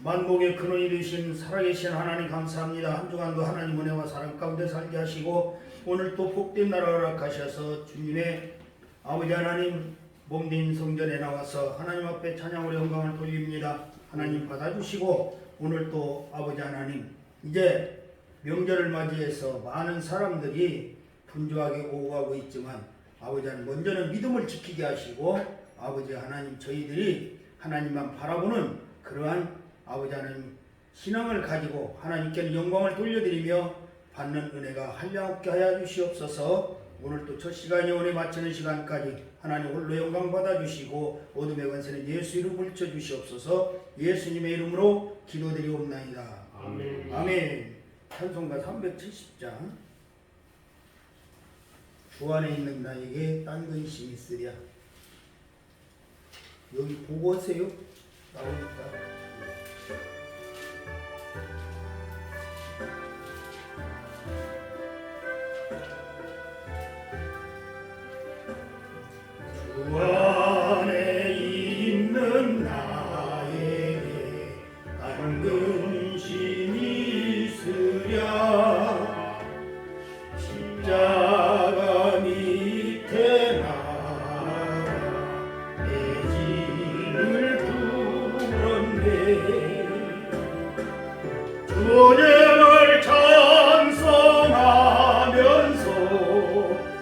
만복의 근원이 되신 살아계신 하나님 감사합니다. 한 주간도 하나님 은혜와 사랑 가운데 살게 하시고 오늘 또 복된 날을 허락하셔서 주님의 아버지 하나님 몸된 성전에 나와서 하나님 앞에 찬양으로 영광을 돌립니다. 하나님 받아주시고 오늘 또 아버지 하나님 이제 명절을 맞이해서 많은 사람들이 분주하게 오고 가고 있지만 아버지 하나님 먼저는 믿음을 지키게 하시고 아버지 하나님 저희들이 하나님만 바라보는 그러한 아버지 하나님 신앙을 가지고 하나님께는 영광을 돌려드리며 받는 은혜가 한량없게 하여 주시옵소서. 오늘 또 첫 시간이 은혜 마치는 시간까지 하나님 홀로 영광 받아주시고 어둠의 권세는 예수 이름 물리쳐 주시옵소서. 예수님의 이름으로 기도드리옵나이다. 아멘. 아멘. 찬송가 370장. 주 안에 있는 나에게 딴 근심이 있으랴. 여기 보고 오세요. 나오니까. 주 안에 있는 나에게 딴 근심이 있으랴. 십자가 밑에 나가 내 짐을 풀었네. 주님을 찬송하면서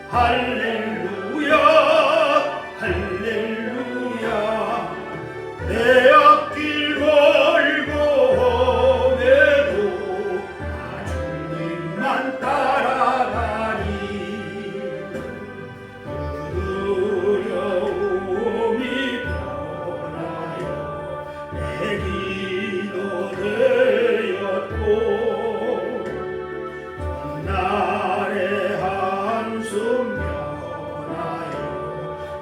할렐루야 할렐루야. 내 앞길 멀고 험해도 나 주님만 따라가리. 그 두려움이 변하여 내 기도 되었고 전날의 한숨 변하여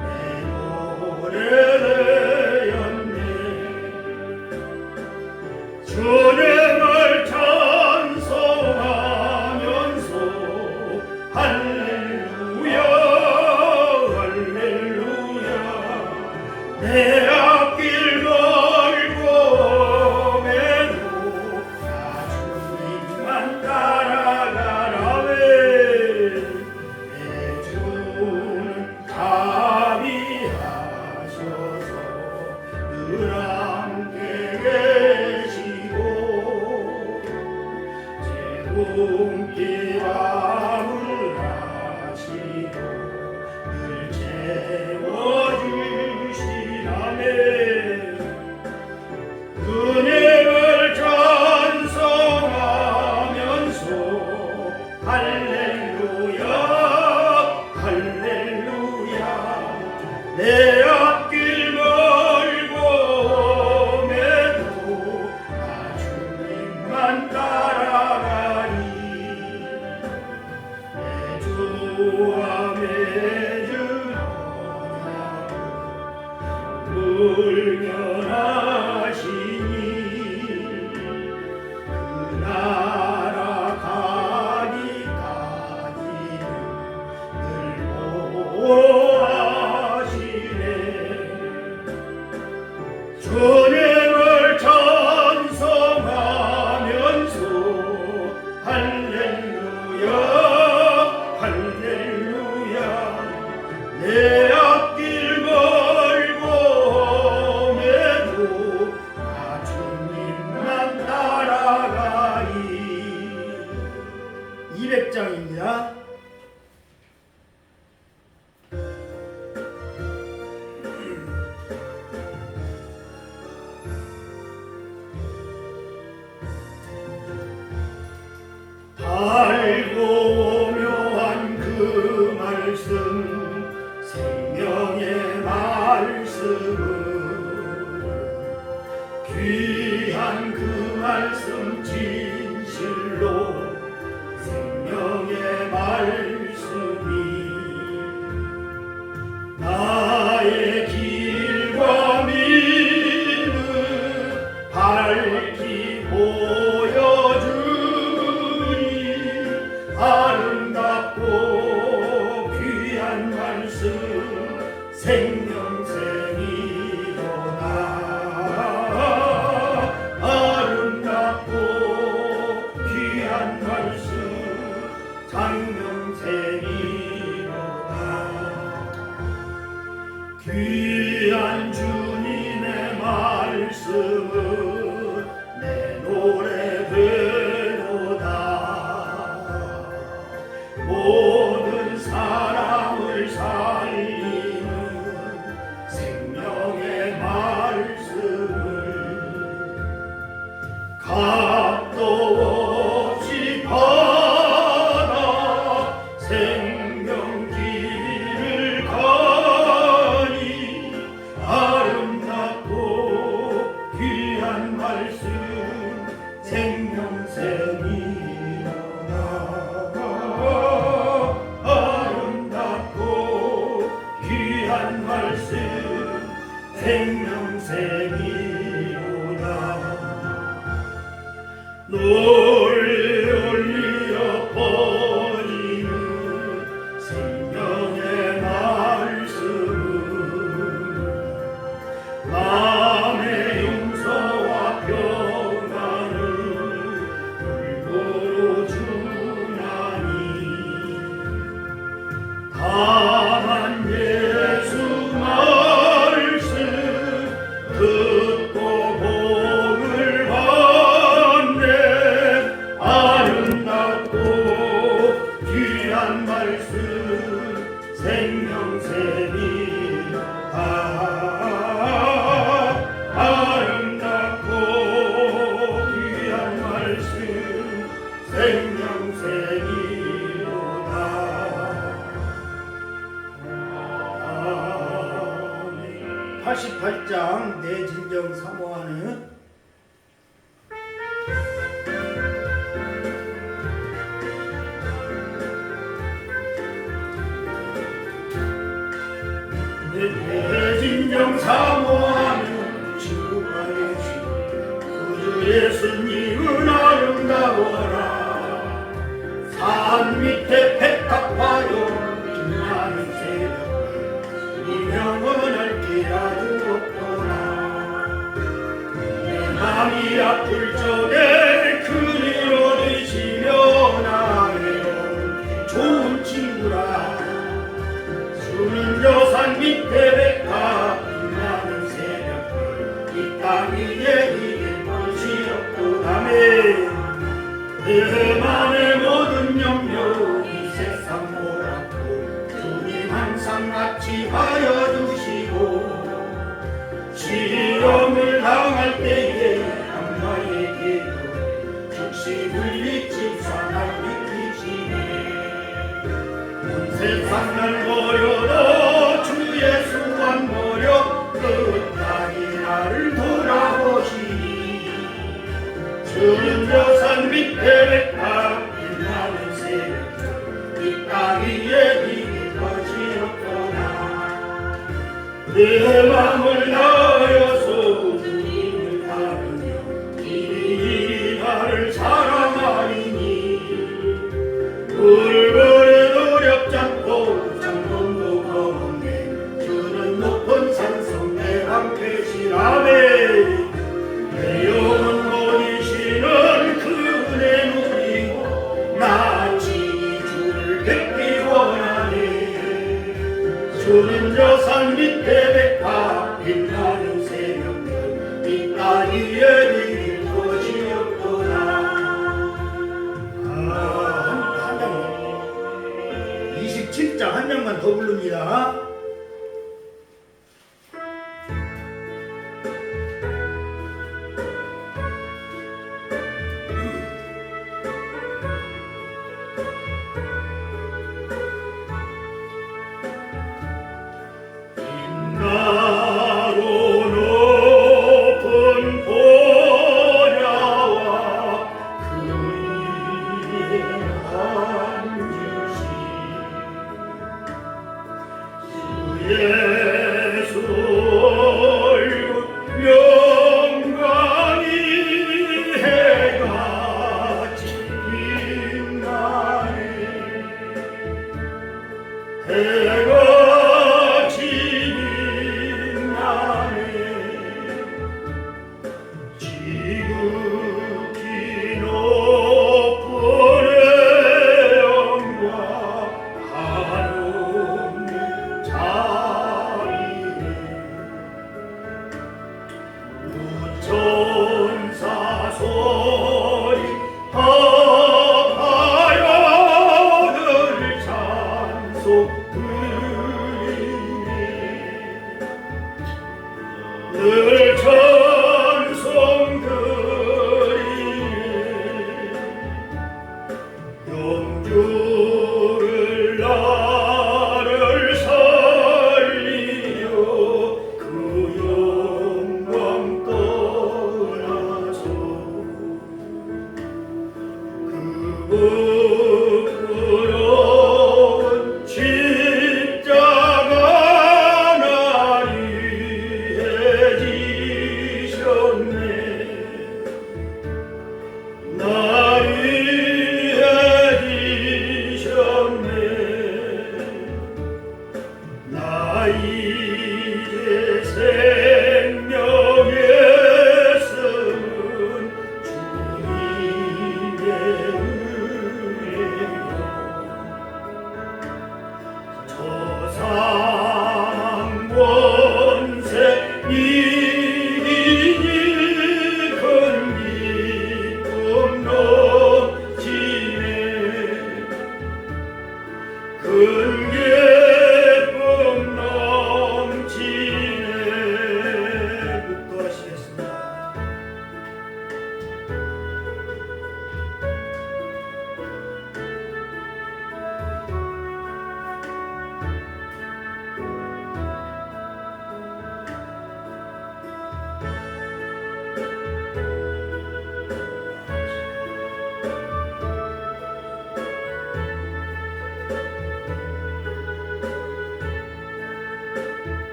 내 노래 되었네. 주님을 찬송하면서 할렐루야 할렐루야. 내 앞길 멀고 험해도 나 주님만 따라가라네. 내 주는 자비하셔서 늘 함께 계시고 제 눈길 아물 하시고 늘 채워주시나네. 은혜를 찬송하면서 할렐루야 할렐루야. 내 앞길 멀고 험해도 나 주님만 따라가리. 내 주 앞에 불면하시니 그 나라 가기까지는 늘 보호하시네. 주님을 찬송하면서 할렐루야 할렐루야. 내 앞길 멀고 험해도 나 주님만 따라가리. 200장입니다. 알고 묘한 그 말씀 생명의 말씀은 귀한 그 말씀 진실로 생명의 말씀이 나의 길과 믿음 밝히 보여주니 아름답고 귀한 말씀 생명샘이로다. 값도 없이 받아 생명길을 가니 아름답고 귀한 말씀 생명샘이로다. 아름답고 귀한 말씀 생명샘이로다. 올려 버리는 생명의 말씀은 마음의 용서와 평안을 물고로 주나니 다만 예수 말씀 듣고 복을 받네. 아름답고 귀한 말씀 생명샘이로다. 아름답고 귀한 말씀 생명샘이로다. 88장 내 진정 사모하는 내 진정 사모하는 주가 되시 구주 예수님은 아름다워라. 산 밑에 백합화요 빛나는 새벽 이명은 알기라도 없구나. 내 맘이 아플 적에 그리로 되시며 나의 좋은 친구라. 주는 저 산 밑에 백합 빛나는 새벽 이 땅 위에 이길 것이 없구나. 내 맘의 모든 염려 이 세상 몰았고 주님 항상 같이 하여 주시고 시험을 당할 때에 악마의 기도 즉시 물리치사 날 비키시네. 온 세상 날 버려도 주 예수만 버려 끝까지 나를 돌아보시니 주는 저 산 밑에 백합 빛나는 새벽 이 땅 위에 이길 것이 없구나. 내 맘을 다하여서 주님을 따르며 이리 나를 사랑하리니 물벌에 어렵지 않고 장동도 거없네. 주는 높은 산성 내 방패시라네. 내 영혼 보이시는 그 은혜 누리고 나치 주를 뵙기 원하네. 주는 저 산 밑에 백합 빛나는 새벽별 이 땅 위에 이길 것이 없구나. 한 장만 27장 한 장만 더 부릅니다. 빛나고 높은 보좌와 그 위에 앉으신 주 예수 얼굴 영광이 해같이 빛나네. 해같이 빛나네. 지극히 높은 영광 한없는 자리에 우천사 소리 합하여 늘 찬송 드리네. 늘 찬송 드리네.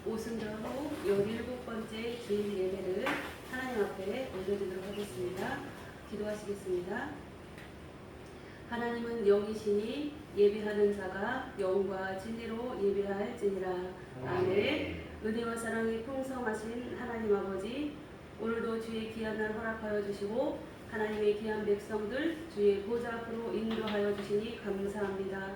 오순절 후 17번째 주일 예배를 하나님 앞에 올려드리도록 하겠습니다. 기도하시겠습니다. 하나님은 영이시니 예배하는 자가 영과 진리로 예배할지니라. 아멘. 은혜와 사랑이 풍성하신 하나님 아버지, 오늘도 주의 귀한 날 허락하여 주시고 하나님의 귀한 백성들 주의 보좌 앞으로 인도하여 주시니 감사합니다.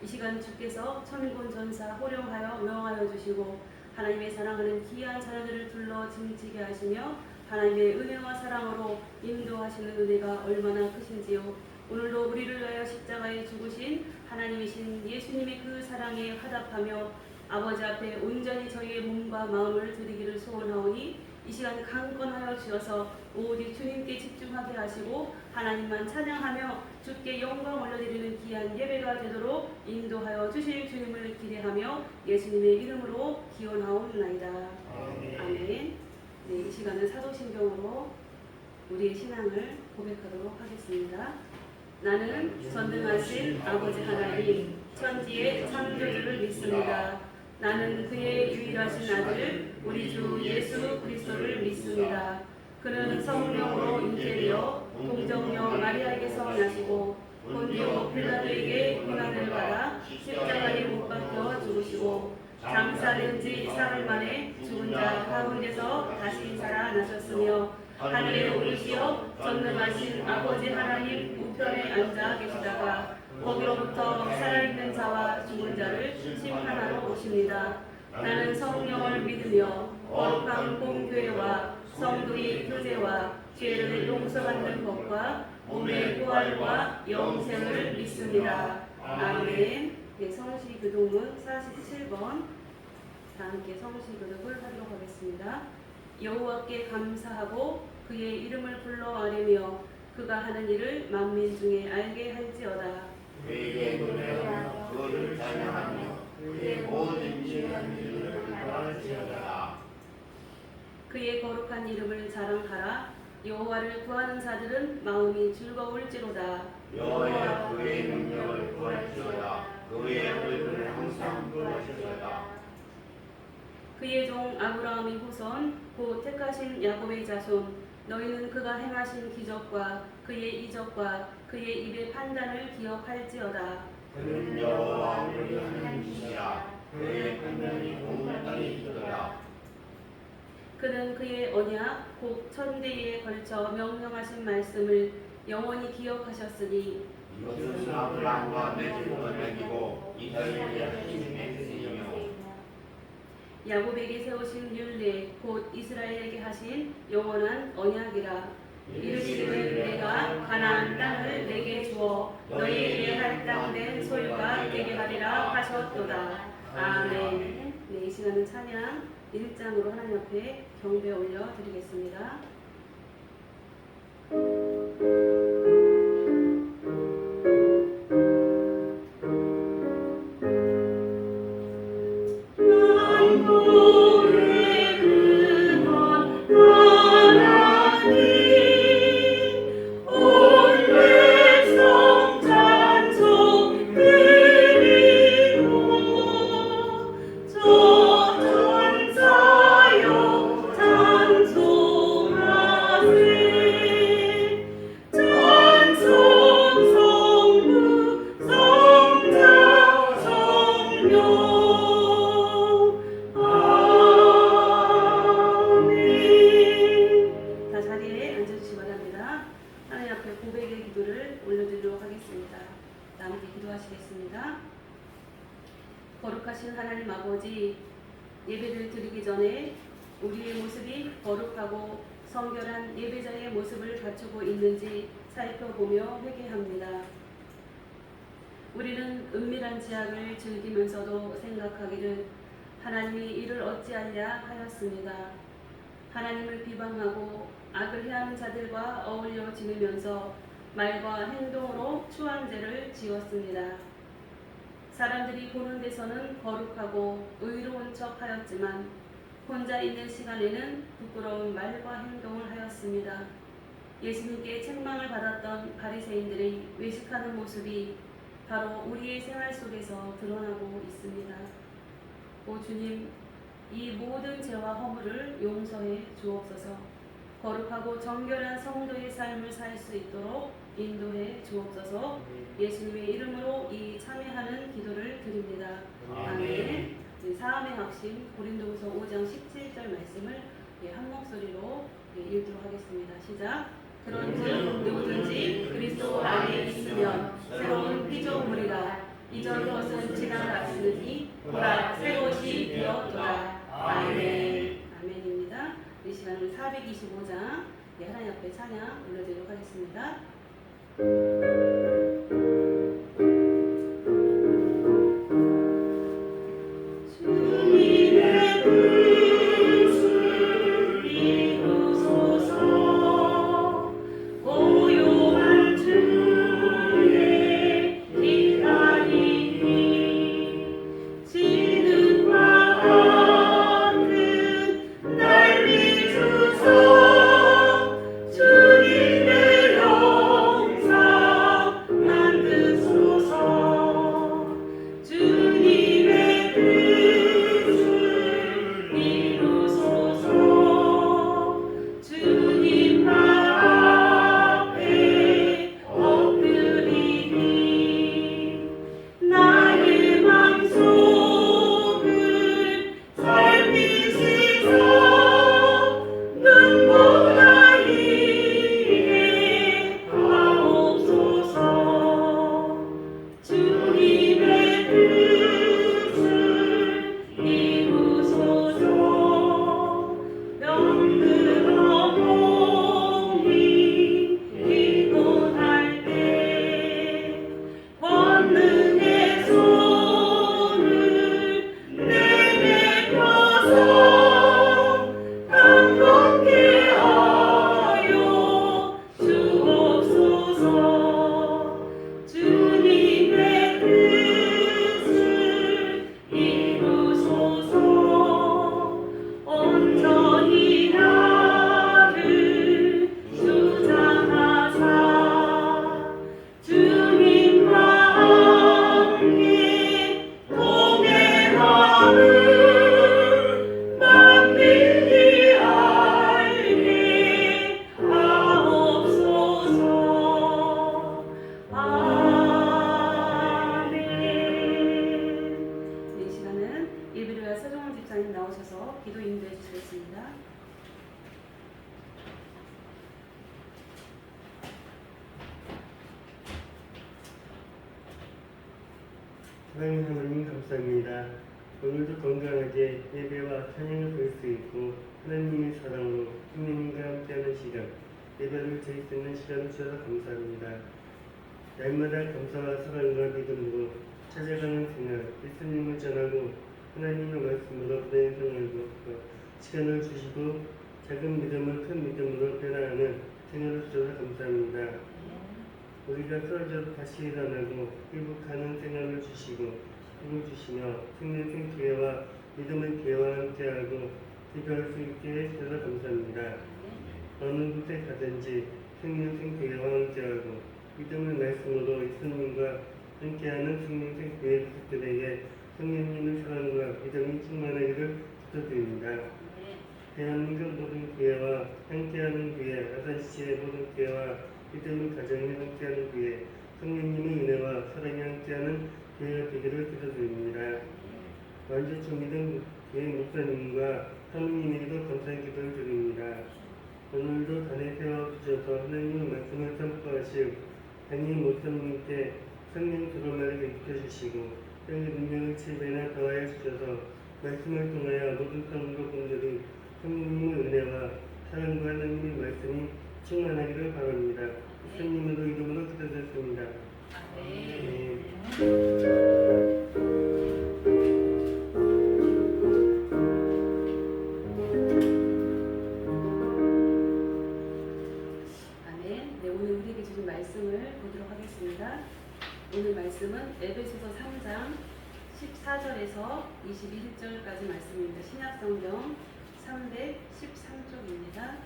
이 시간 주께서 천군 전사 호령하여 명하여 주시고 하나님의 사랑하는 귀한 자녀들을 불러 짐지게 하시며 하나님의 은혜와 사랑으로 인도하시는 은혜가 얼마나 크신지요. 오늘도 우리를 위하여 십자가에 죽으신 하나님이신 예수님의 그 사랑에 화답하며 아버지 앞에 온전히 저희의 몸과 마음을 드리기를 소원하오니 이 시간 강건하여 주셔서 오직 주님께 집중하게 하시고 하나님만 찬양하며 주께 영광 올려드리는 귀한 예배가 되도록 인도하여 주실 주님을 기대하며 예수님의 이름으로 기원하옵나이다. 아멘. 네, 이 시간은 사도신경으로 우리의 신앙을 고백하도록 하겠습니다. 나는 전능하신 아버지 하나님 천지의 창조주를 믿습니다. 나는 그의 유일하신 아들 우리 주 예수 그리스도를 믿습니다. 그는 성령으로 잉태되어 동정녀 마리아에게서 나시고 본디오 빌라도에게 고난을 받아 십자가에 못 박혀 죽으시고 장사된 지 사흘 만에 죽은 자 가운데서 다시 살아나셨으며 하늘에 오르시어 전능하신 아버지 하나님 우편에 앉아 계시다가 거기로부터 살아있는 자와 죽은 자를 심판하러 오십니다. 나는 성령을 믿으며 거룩한 공교회와 성도의 교제와 죄를 용서받는 것과 몸의 부활과 영생을 믿습니다. 아멘. 네, 성시 교독문 47번 다 함께 성시 교독을 하도록 하겠습니다. 여호와께 감사하고 그의 이름을 불러 아뢰며 그가 하는 일을 만민 중에 알게 할지어다. 그에게 노래하며 그를 찬양하며 그의 모든 지혜한 일을 말할지어다. 그의 거룩한 이름을 자랑하라. 여호와를 구하는 자들은 마음이 즐거울지로다. 여호와 그의 능력을 구할지어다. 그의 얼굴을 항상 구할지어다. 그의 종 아브라함의 후손 곧 택하신 야곱의 자손 너희는 그가 행하신 기적과 그의 이적과 그의 입의 판단을 기억할지어다. 그는 여호와 우리 하나님이시라. 그의 판단이 온 땅에 있도다. 그는 그의 언약 곧 천대에 걸쳐 명령하신 말씀을 영원히 기억하셨으니 이것은 아브라함과 맺은 언약이고 이스라엘의 하신 맹세이며 야곱에게 세우신 율례 곧 이스라엘에게 하신 영원한 언약이라. 이르시기를 내가 가나안 땅을 내게 주어 너희에게 할당된 소유가 되게 하리라 하셨도다. 아멘. 네, 이 시간은 찬양 1장으로 하나님 앞에 경배 올려 드리겠습니다. 거룩하신 하나님 아버지, 예배를 드리기 전에 우리의 모습이 거룩하고 성결한 예배자의 모습을 갖추고 있는지 살펴보며 회개합니다. 우리는 은밀한 죄악을 즐기면서도 생각하기를 하나님이 이를 어찌하랴 하였습니다. 하나님을 비방하고 악을 해하는 자들과 어울려 지내면서 말과 행동으로 추한 죄를 지었습니다. 사람들이 보는 데서는 거룩하고 의로운 척 하였지만 혼자 있는 시간에는 부끄러운 말과 행동을 하였습니다. 예수님께 책망을 받았던 바리새인들의 외식하는 모습이 바로 우리의 생활 속에서 드러나고 있습니다. 오 주님, 이 모든 죄와 허물을 용서해 주옵소서. 거룩하고 정결한 성도의 삶을 살 수 있도록 인도해 주옵소서. 예수님의 이름으로 이 참여하는 기도를 드립니다. 아멘. 사함의核심 고린도후서 5장 17절 말씀을 한 목소리로 읽도록 하겠습니다. 시작. 그런즉 누구든지 그리스도 안에 있으면 새로운 피조물이라. 이전 것은 지나갔으니 보라 새 것이 되었도다. 아멘. 아멘입니다. 이 시간은 425장 하나님 앞에 찬양 올려드리도록 하겠습니다. 주님의 뜻을 이루소서. 고요한 주의 기다림이 지는과 같은 날 믿으소. 주님의 영상 만드소서. 주님의 뜻을 이루소서. 주님 발 앞에 엎드리니 나의 맘속을 살피시소. 눈보다 이해 하옵소서. 주님의 뜻을 이루소서. 병들어 몸이 피곤할 때 권능의 손을 내밀어서 감동케 하여 주옵소서. 주님의 뜻을 이루소서. 온전히 나를 주장하사 주님과 함께 동행함을 만민이 알게 하옵소서. 아멘. 이 시간은 예비로야 서정원 집사님 나오셔서 기도 인도해 주시겠습니다. 사랑하는 하나님 감사합니다. 오늘도 건강하게 예배와 찬양을 볼 수 있고 하나님의 사랑으로 주님과 함께하는 시간, 예배를 드릴 수 있는 시간을 주셔서 감사합니다. 날마다 감사와 사랑과 믿음으로 찾아가는 생활, 예수님을 전하고 하나님의 말씀으로 내 생활도 시간을 주시고 작은 믿음을 큰 믿음으로 변화하는 생활을 주셔서 감사합니다. 우리가 쓰러져도 다시 일어나고 회복하는 생활을 주시고 힘을 주시며 생명생 기회와 믿음의 기회와 함께하고 기도할 수 있게 해주셔서 감사합니다. 어느 곳에 가든지 생명생 기회와 함께하고 믿음의 말씀으로 예수님과 함께하는 생명생 기회 가족들에게 성령님의 사랑과 믿음이 충만하기를 기도드립니다. 대한민국 모든 교회와 함께하는 교회, 아산시의 모든 교회와 믿음의 가정에 함께하는 교회, 성령님의 은혜와 사랑이 함께하는 교회가 되기를 기도드립니다. 완주 중믿음 교회 목사님과 사모님에게도 감사의 기도를 드립니다. 오늘도 단에 세워주셔서 하나님의 말씀을 선포하시고 담임 목사님께 성령 주로말을 익혀주시고 여기 능력을 7배나 더하여 주셔서 말씀을 통하여 모든 성도분들이 성령님의 은혜와 사랑과 하나님의 말씀이 충만하기를 바랍니다. 예수님으로 이름으로 기도드렸습니다. 아멘. 네, 오늘 우리에게 주신 말씀을 보도록 하겠습니다. 오늘 말씀은 에베소서 3장 14절에서 21절까지 말씀입니다. 신약성경 313쪽입니다.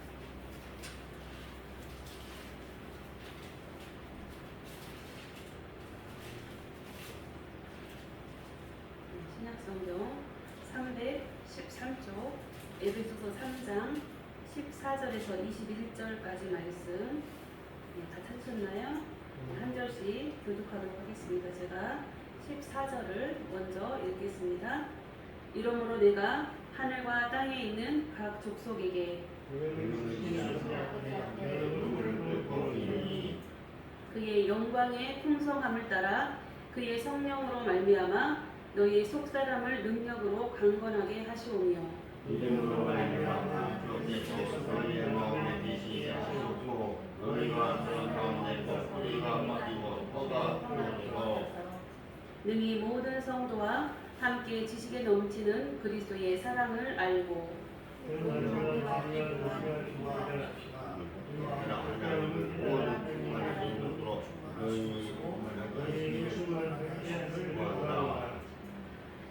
신약성경 313쪽 에베소서 3장 14절에서 21절까지 말씀 다 찾으셨나요? 한 절씩 교독하도록 하겠습니다. 제가 14절을 먼저 읽겠습니다. 이러므로 내가 하늘과 땅에 있는 각 족속에게 그의 영광의 풍성함을 따라 그의 성령으로 말미암아 너희의 속사람을 능력으로 강건하게 하시오며 이름으로 말미암아 너희의 너희의 마음에 빛이 하시옵고 너희가 그 가운데 뿌리가 빠지고 터가 흘러내고 능히 모든 성도와 함께 지식에 넘치는 그리스도의 사랑을 알고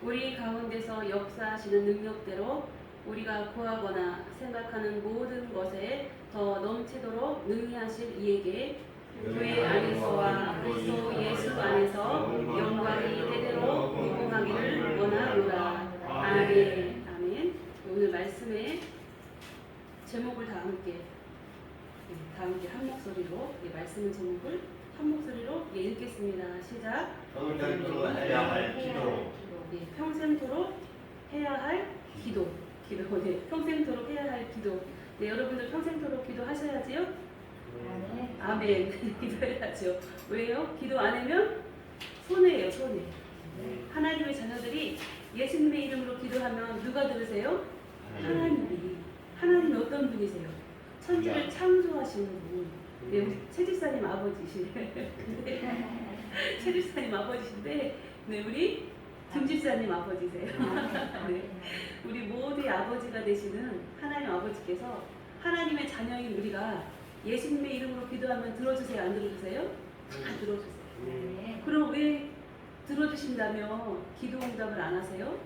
우리 가운데서 역사하시는 능력대로 우리가 구하거나 생각하는 모든 것에 더 넘치도록 능히 하실 이에게 교회 안에서와 그리스도 예수 안에서 영광이 대대로 무궁하기를 원하노라. 아멘. 아멘. 오늘 말씀의 제목을 다 함께 한 목소리로 말씀의 제목을 한 목소리로 읽겠습니다. 시작. 평생토록 해야 할 기도. 평생토록 해야 할 기도. 평생토록 해야 할 기도. 여러분들 평생토록 기도하셔야지요? 아멘. 기도해야죠. 왜요? 기도 안 하면 손해예요, 손해. 하나님의 자녀들이 예수님의 이름으로 기도하면 누가 들으세요? 하나님이. 하나님이 어떤 분이세요? 천지를 창조하시는 분. 네, 최집사님 아버지시네. 최집사님 아버지신데, 네, 우리 김집사님 아버지세요. 네, 우리 모두의 아버지가 되시는 하나님 아버지께서 하나님의 자녀인 우리가 예수님의 이름으로 기도하면 들어주세요? 안 들어주세요? 다 들어주세요. 그럼 왜 들어주신다며 기도 응답을 안 하세요?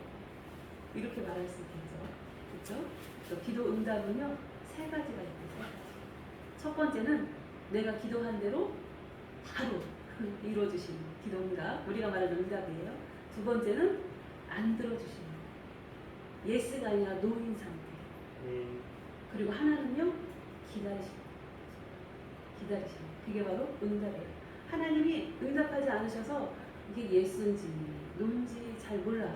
이렇게 말할 수 있겠죠. 그렇죠? 기도 응답은요, 세 가지가 있어요. 첫 번째는 내가 기도한 대로 바로 이루어주시는 기도 응답, 우리가 말하는 응답이에요. 두 번째는 안 들어주시는 예스가 아니라 노인 상태. 그리고 하나는요, 기다리시는. 그게 바로 응답이에요. 하나님이 응답하지 않으셔서 이게 예스인지 노인지 잘 몰라.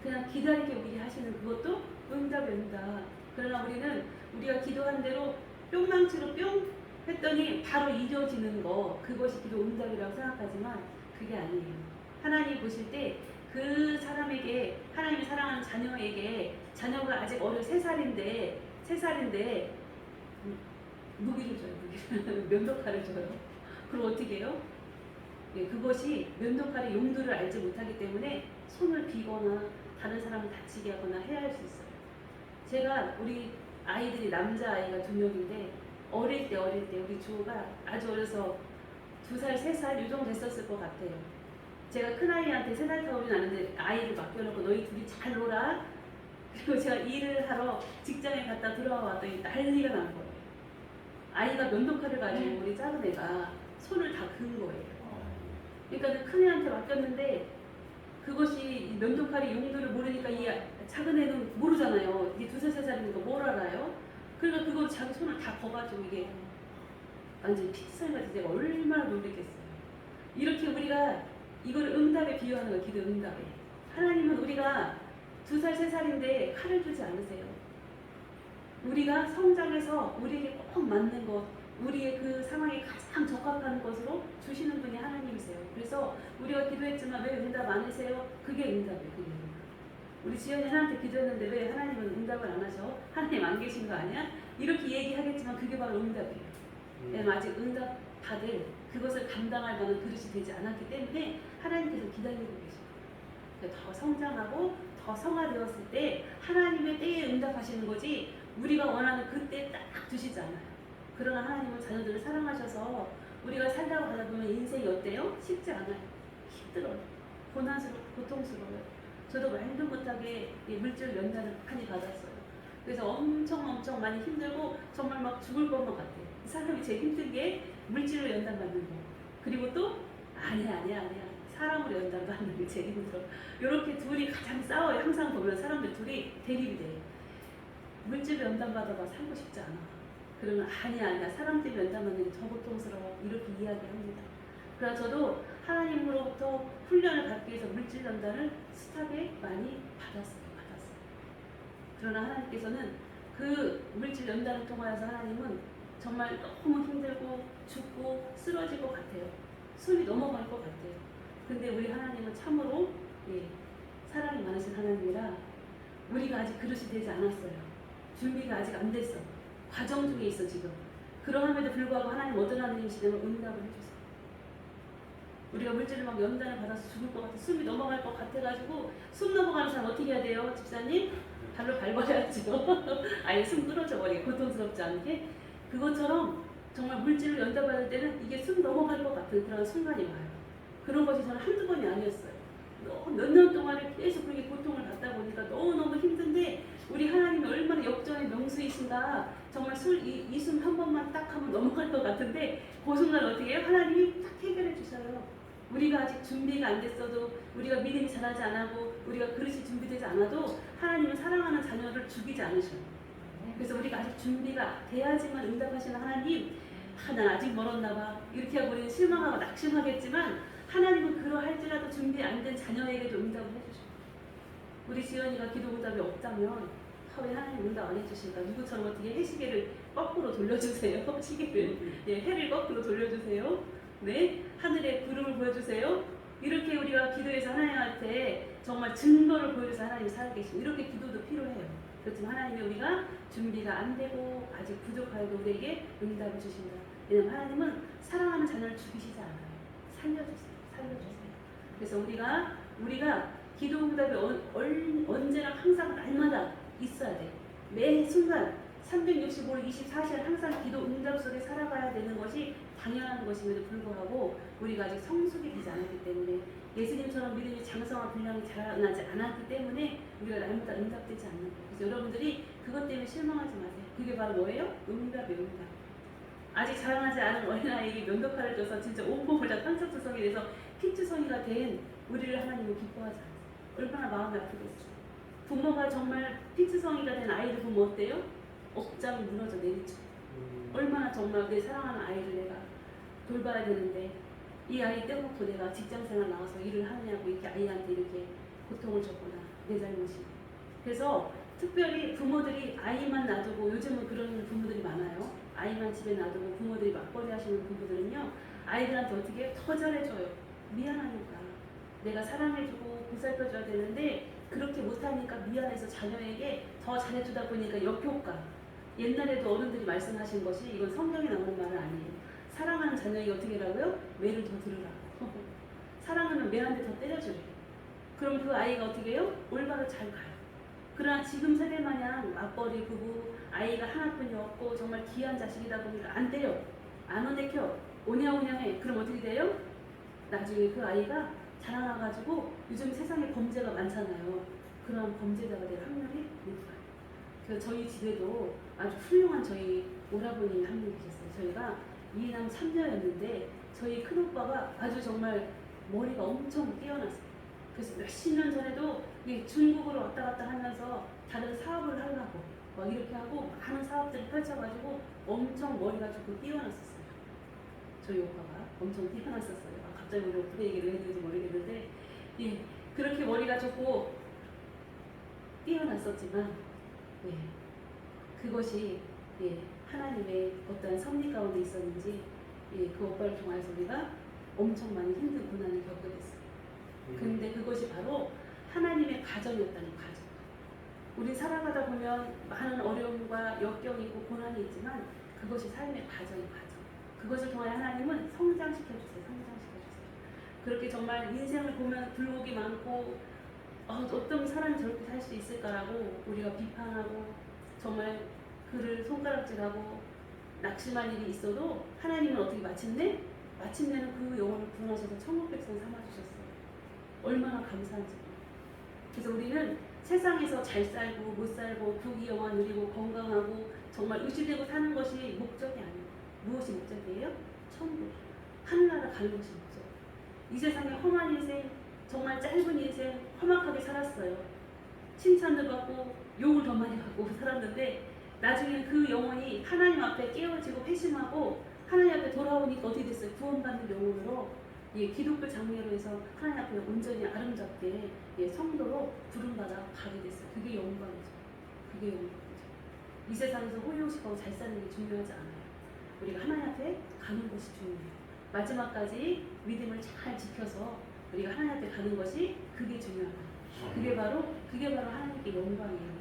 그냥 기다리게 우리 하시는 그것도 응답입니다. 그러나 우리는 우리가 기도한 대로 뿅망치로 뿅 했더니 바로 이루어지는 거, 그것이 기도 응답이라고 생각하지만 그게 아니에요. 하나님 보실 때 그 사람에게, 하나님이 사랑하는 자녀에게, 자녀가 아직 어려 3살인데 무기를 줘요. 면도칼을 줘요. 그럼 어떻게 해요? 그것이 면도칼의 용도를 알지 못하기 때문에 손을 비거나 다른 사람을 다치게 하거나 해야 할 수 있어요. 제가 우리 아이들이 남자아이가 2명인데 어릴 때 우리 주호가 아주 어려서 2살, 3살 이 정도 됐었을 것 같아요. 제가 큰아이한테 3살 터울이 나는데 아이를 맡겨놓고 너희 둘이 잘 놀아. 그리고 제가 일을 하러 직장에 갔다 들어왔더니 난리가 난 거예요. 아이가 면도칼을 가지고 우리 작은 애가 손을 다 그은 거예요. 그러니까 큰애한테 맡겼는데 그것이 면도칼의 용도를 모르니까 이 작은 애는 모르잖아요. 이게 2살, 3살이니까 뭘 알아요? 그러니까 그거 자기 손을 다 거가지고 이게 완전히 피살같이 제가 얼마나 놀랬겠어요. 이렇게 우리가 이걸 응답에 비유하는 거예요. 기도 응답에. 하나님은 우리가 2살, 3살인데 칼을 주지 않으세요. 우리가 성장해서 우리에게 꼭 맞는 것, 우리의 그 상황에 가장 적합한 것으로 주시는 분이 하나님이세요. 그래서 우리가 기도했지만 왜 응답 안 하세요? 그게 응답이에요. 그게 응답. 우리 지연이 하나님한테 기도했는데 왜 하나님은 응답을 안 하셔? 하나님 안 계신 거 아니야? 이렇게 얘기하겠지만 그게 바로 응답이에요. 왜냐면 아직 응답 받을 그것을 감당할 만한 그릇이 되지 않았기 때문에 하나님께서 기다리고 계십니다. 그러니까 더 성장하고 더 성화되었을 때 하나님의 때에 응답하시는 거지 우리가 원하는 그때 딱 주시지 않아요. 그러나 하나님은 자녀들을 사랑하셔서 우리가 살다가 가다 보면 인생이 어때요? 쉽지 않아요. 힘들어요. 고통스러워요. 저도 말도 못하게 물질 연단을 많이 받았어요. 그래서 엄청 많이 힘들고 정말 막 죽을 것만 같아요. 이 사람이 제일 힘든 게 물질로 연단받는 거. 그리고 또 아니야. 사람으로 연단받는 게 제일 힘들어. 이렇게 둘이 가장 싸워요. 항상 보면 사람들 둘이 대립이 돼요. 물질을 연단받아봐 살고 싶지 않아. 그러면 아니야 사람 때문에 연단받는 게 더 고통스러워 이렇게 이야기합니다. 그래서 저도 하나님으로부터 훈련을 받기 위해서 물질 연단을 숱하게 많이 받았어요. 그러나 하나님께서는 그 물질 연단을 통하여서 하나님은 정말 너무 힘들고 죽고 쓰러질 것 같아요. 숨이 넘어갈 것 같아요. 근데 우리 하나님은 참으로 사랑이 많으신 하나님이라 우리가 아직 그릇이 되지 않았어요. 준비가 아직 안 됐어. 과정 중에 있어 지금. 그러함에도 불구하고 하나님 어떤 하나님이시냐면 응답을 해주세요. 우리가 물질을 막 연단을 받아서 죽을 것 같아, 숨이 넘어갈 것 같아가지고 숨 넘어가는 사람 어떻게 해야 돼요, 집사님? 발로 밟아야죠. 아예 숨 끊어져 버리게 고통스럽지 않게. 그것처럼 정말 물질을 연단받을 때는 이게 숨 넘어갈 것 같은 그런 순간이 와요. 그런 것이 저는 한두 번이 아니었어요. 몇 년 동안에 계속 그렇게 고통을 받다 보니까 너무너무 힘든데 우리 하나님이 얼마나 역전의 명수이신가. 정말 이 숨 한 번만 딱 하면 넘어갈 것 같은데 그 순간 어떻게 해요? 하나님이 딱 해결해 주셔요. 우리가 아직 준비가 안 됐어도 우리가 믿음이 자라지 않아도 우리가 그릇이 준비되지 않아도 하나님은 사랑하는 자녀를 죽이지 않으셔요. 그래서 우리가 아직 준비가 돼야지만 응답하시는 하나님, 난 아직 멀었나 봐 이렇게 하고 우리는 실망하고 낙심하겠지만 하나님은 그러할지라도 준비 안 된 자녀에게도 응답을 해주셔요. 우리 지연이가 기도 응답이 없다면 왜 하나님 응답 안 해주실까? 누구처럼 어떻게 해시계를 거꾸로 돌려주세요. 시계를 해를 거꾸로 돌려주세요. 네, 하늘의 구름을 보여주세요. 이렇게 우리가 기도해서 하나님한테 정말 증거를 보여줘서 하나님이 살아계시고 이렇게 기도도 필요해요. 그렇지만 하나님이 우리가 준비가 안 되고 아직 부족하여도 우리에게 응답을 주신다. 왜냐하면 하나님은 사랑하는 자녀를 죽이시지 않아요. 살려주세요. 그래서 우리가 기도 응답이 언제나 항상 날마다 있어야 돼. 매 순간 365일 24시간 항상 기도 응답 속에 살아가야 되는 것이 당연한 것임에도 불구하고 우리가 아직 성숙이 되지 않았기 때문에 예수님처럼 믿음이 장성한 분량이 자라나지 않았기 때문에 우리가 날마다 응답되지 않는 거예요. 그래서 여러분들이 그것 때문에 실망하지 마세요. 그게 바로 뭐예요? 응답이에요. 응답. 아직 자라나지 않은 어린아이에게 면도칼을 줘서 진짜 온몸을 다 상처투성이 돼서 피투성이가 된 우리를 하나님은 기뻐하지 않아요. 얼마나 마음이 아프겠어요. 부모가 정말 피투성이가 된 아이를 보면 어때요? 억장이 무너져 내리죠. 얼마나 정말 내 사랑하는 아이를 내가 돌봐야 되는데 이 아이 떼놓고 내가 직장생활 나와서 일을 하느냐고 이렇게 아이한테 이렇게 고통을 줬구나. 내 잘못이. 그래서 특별히 부모들이 아이만 놔두고 요즘은 그런 부모들이 많아요. 아이만 집에 놔두고 부모들이 맞벌이 하시는 부모들은요. 아이들한테 어떻게 해요? 더 잘해줘요. 미안하니까. 내가 사랑해주고 보살펴줘야 되는데 그렇게 못하니까 미안해서 자녀에게 더 잘해주다 보니까 역효과. 옛날에도 어른들이 말씀하신 것이 이건 성경에 나오는 말은 아니에요. 사랑하는 자녀에게 어떻게 하라고요? 매를 더 들으라고. 사랑하면 매한테 더 때려주래요. 그럼 그 아이가 어떻게 해요? 올바로 잘 가요. 그러나 지금 세대 마냥 맞벌이 부부 아이가 하나뿐이 없고 정말 귀한 자식이다 보니까 안 때려. 안 혼내켜. 오냐오냐해. 그럼 어떻게 돼요? 나중에 그 아이가 자라나가지고 요즘 세상에 범죄가 많잖아요. 그런 범죄자가 될 확률이 높아요. 그래서 저희 집에도 아주 훌륭한 저희 오라버님이 한 분 계셨어요. 저희가 2남 3녀였는데 저희 큰오빠가 아주 정말 머리가 엄청 뛰어났어요. 그래서 몇십 년 전에도 중국으로 왔다 갔다 하면서 다른 사업을 하려고 막 이렇게 하고 많은 사업들을 펼쳐가지고 엄청 머리가 좋고 뛰어났었어요. 저희 오빠가 엄청 뛰어났었어요. 갑자기 우리 어떻게 얘기를 해야 되는지 모르겠는데 그렇게 머리가 좋고 뛰어났었지만 그것이 하나님의 어떤 섭리 가운데 있었는지 그 오빠를 통해서 우리가 엄청 많이 힘든 고난을 겪게 됐어요. 근데 그것이 바로 하나님의 가정이었다는 가정. 우리 살아가다 보면 많은 어려움과 역경이 있고 고난이 있지만 그것이 삶의 가정의 가정. 그것을 통하여 하나님은 성장시켜주세요. 그렇게 정말 인생을 보면 불복이 많고 어떤 사람이 저렇게 살 수 있을까라고 우리가 비판하고 정말 그를 손가락질하고 낙심할 일이 있어도 하나님은 어떻게 마침내는 그 영혼을 구원하셔서 천국 백성 삼아주셨어요. 얼마나 감사한지. 그래서 우리는 세상에서 잘 살고 못 살고 부귀영화 누리고 건강하고 정말 의지되고 사는 것이 목적이 아니에요. 무엇이 목적이에요? 천국. 하늘나라 가는 것이 목적. 이 세상에 험한 인생, 정말 짧은 인생 험악하게 살았어요. 칭찬도 받고 욕을 더 많이 받고 살았는데 나중에는 그 영혼이 하나님 앞에 깨어지고 회심하고 하나님 앞에 돌아오니까 어떻게 됐어요? 구원받는 영혼으로 기독교 장례로 해서 하나님 앞에 온전히 아름답게 성도로 부름받아 가게 됐어요. 그게 영광이죠. 그게 영광이죠. 이 세상에서 호의호식하고 잘 사는 게 중요하지 않아요. 우리가 하나님 앞에 가는 것이 중요해요. 마지막까지 믿음을 잘 지켜서 우리가 하나님 앞에 가는 것이 그게 중요하다. 그게 바로 하나님께 영광이에요.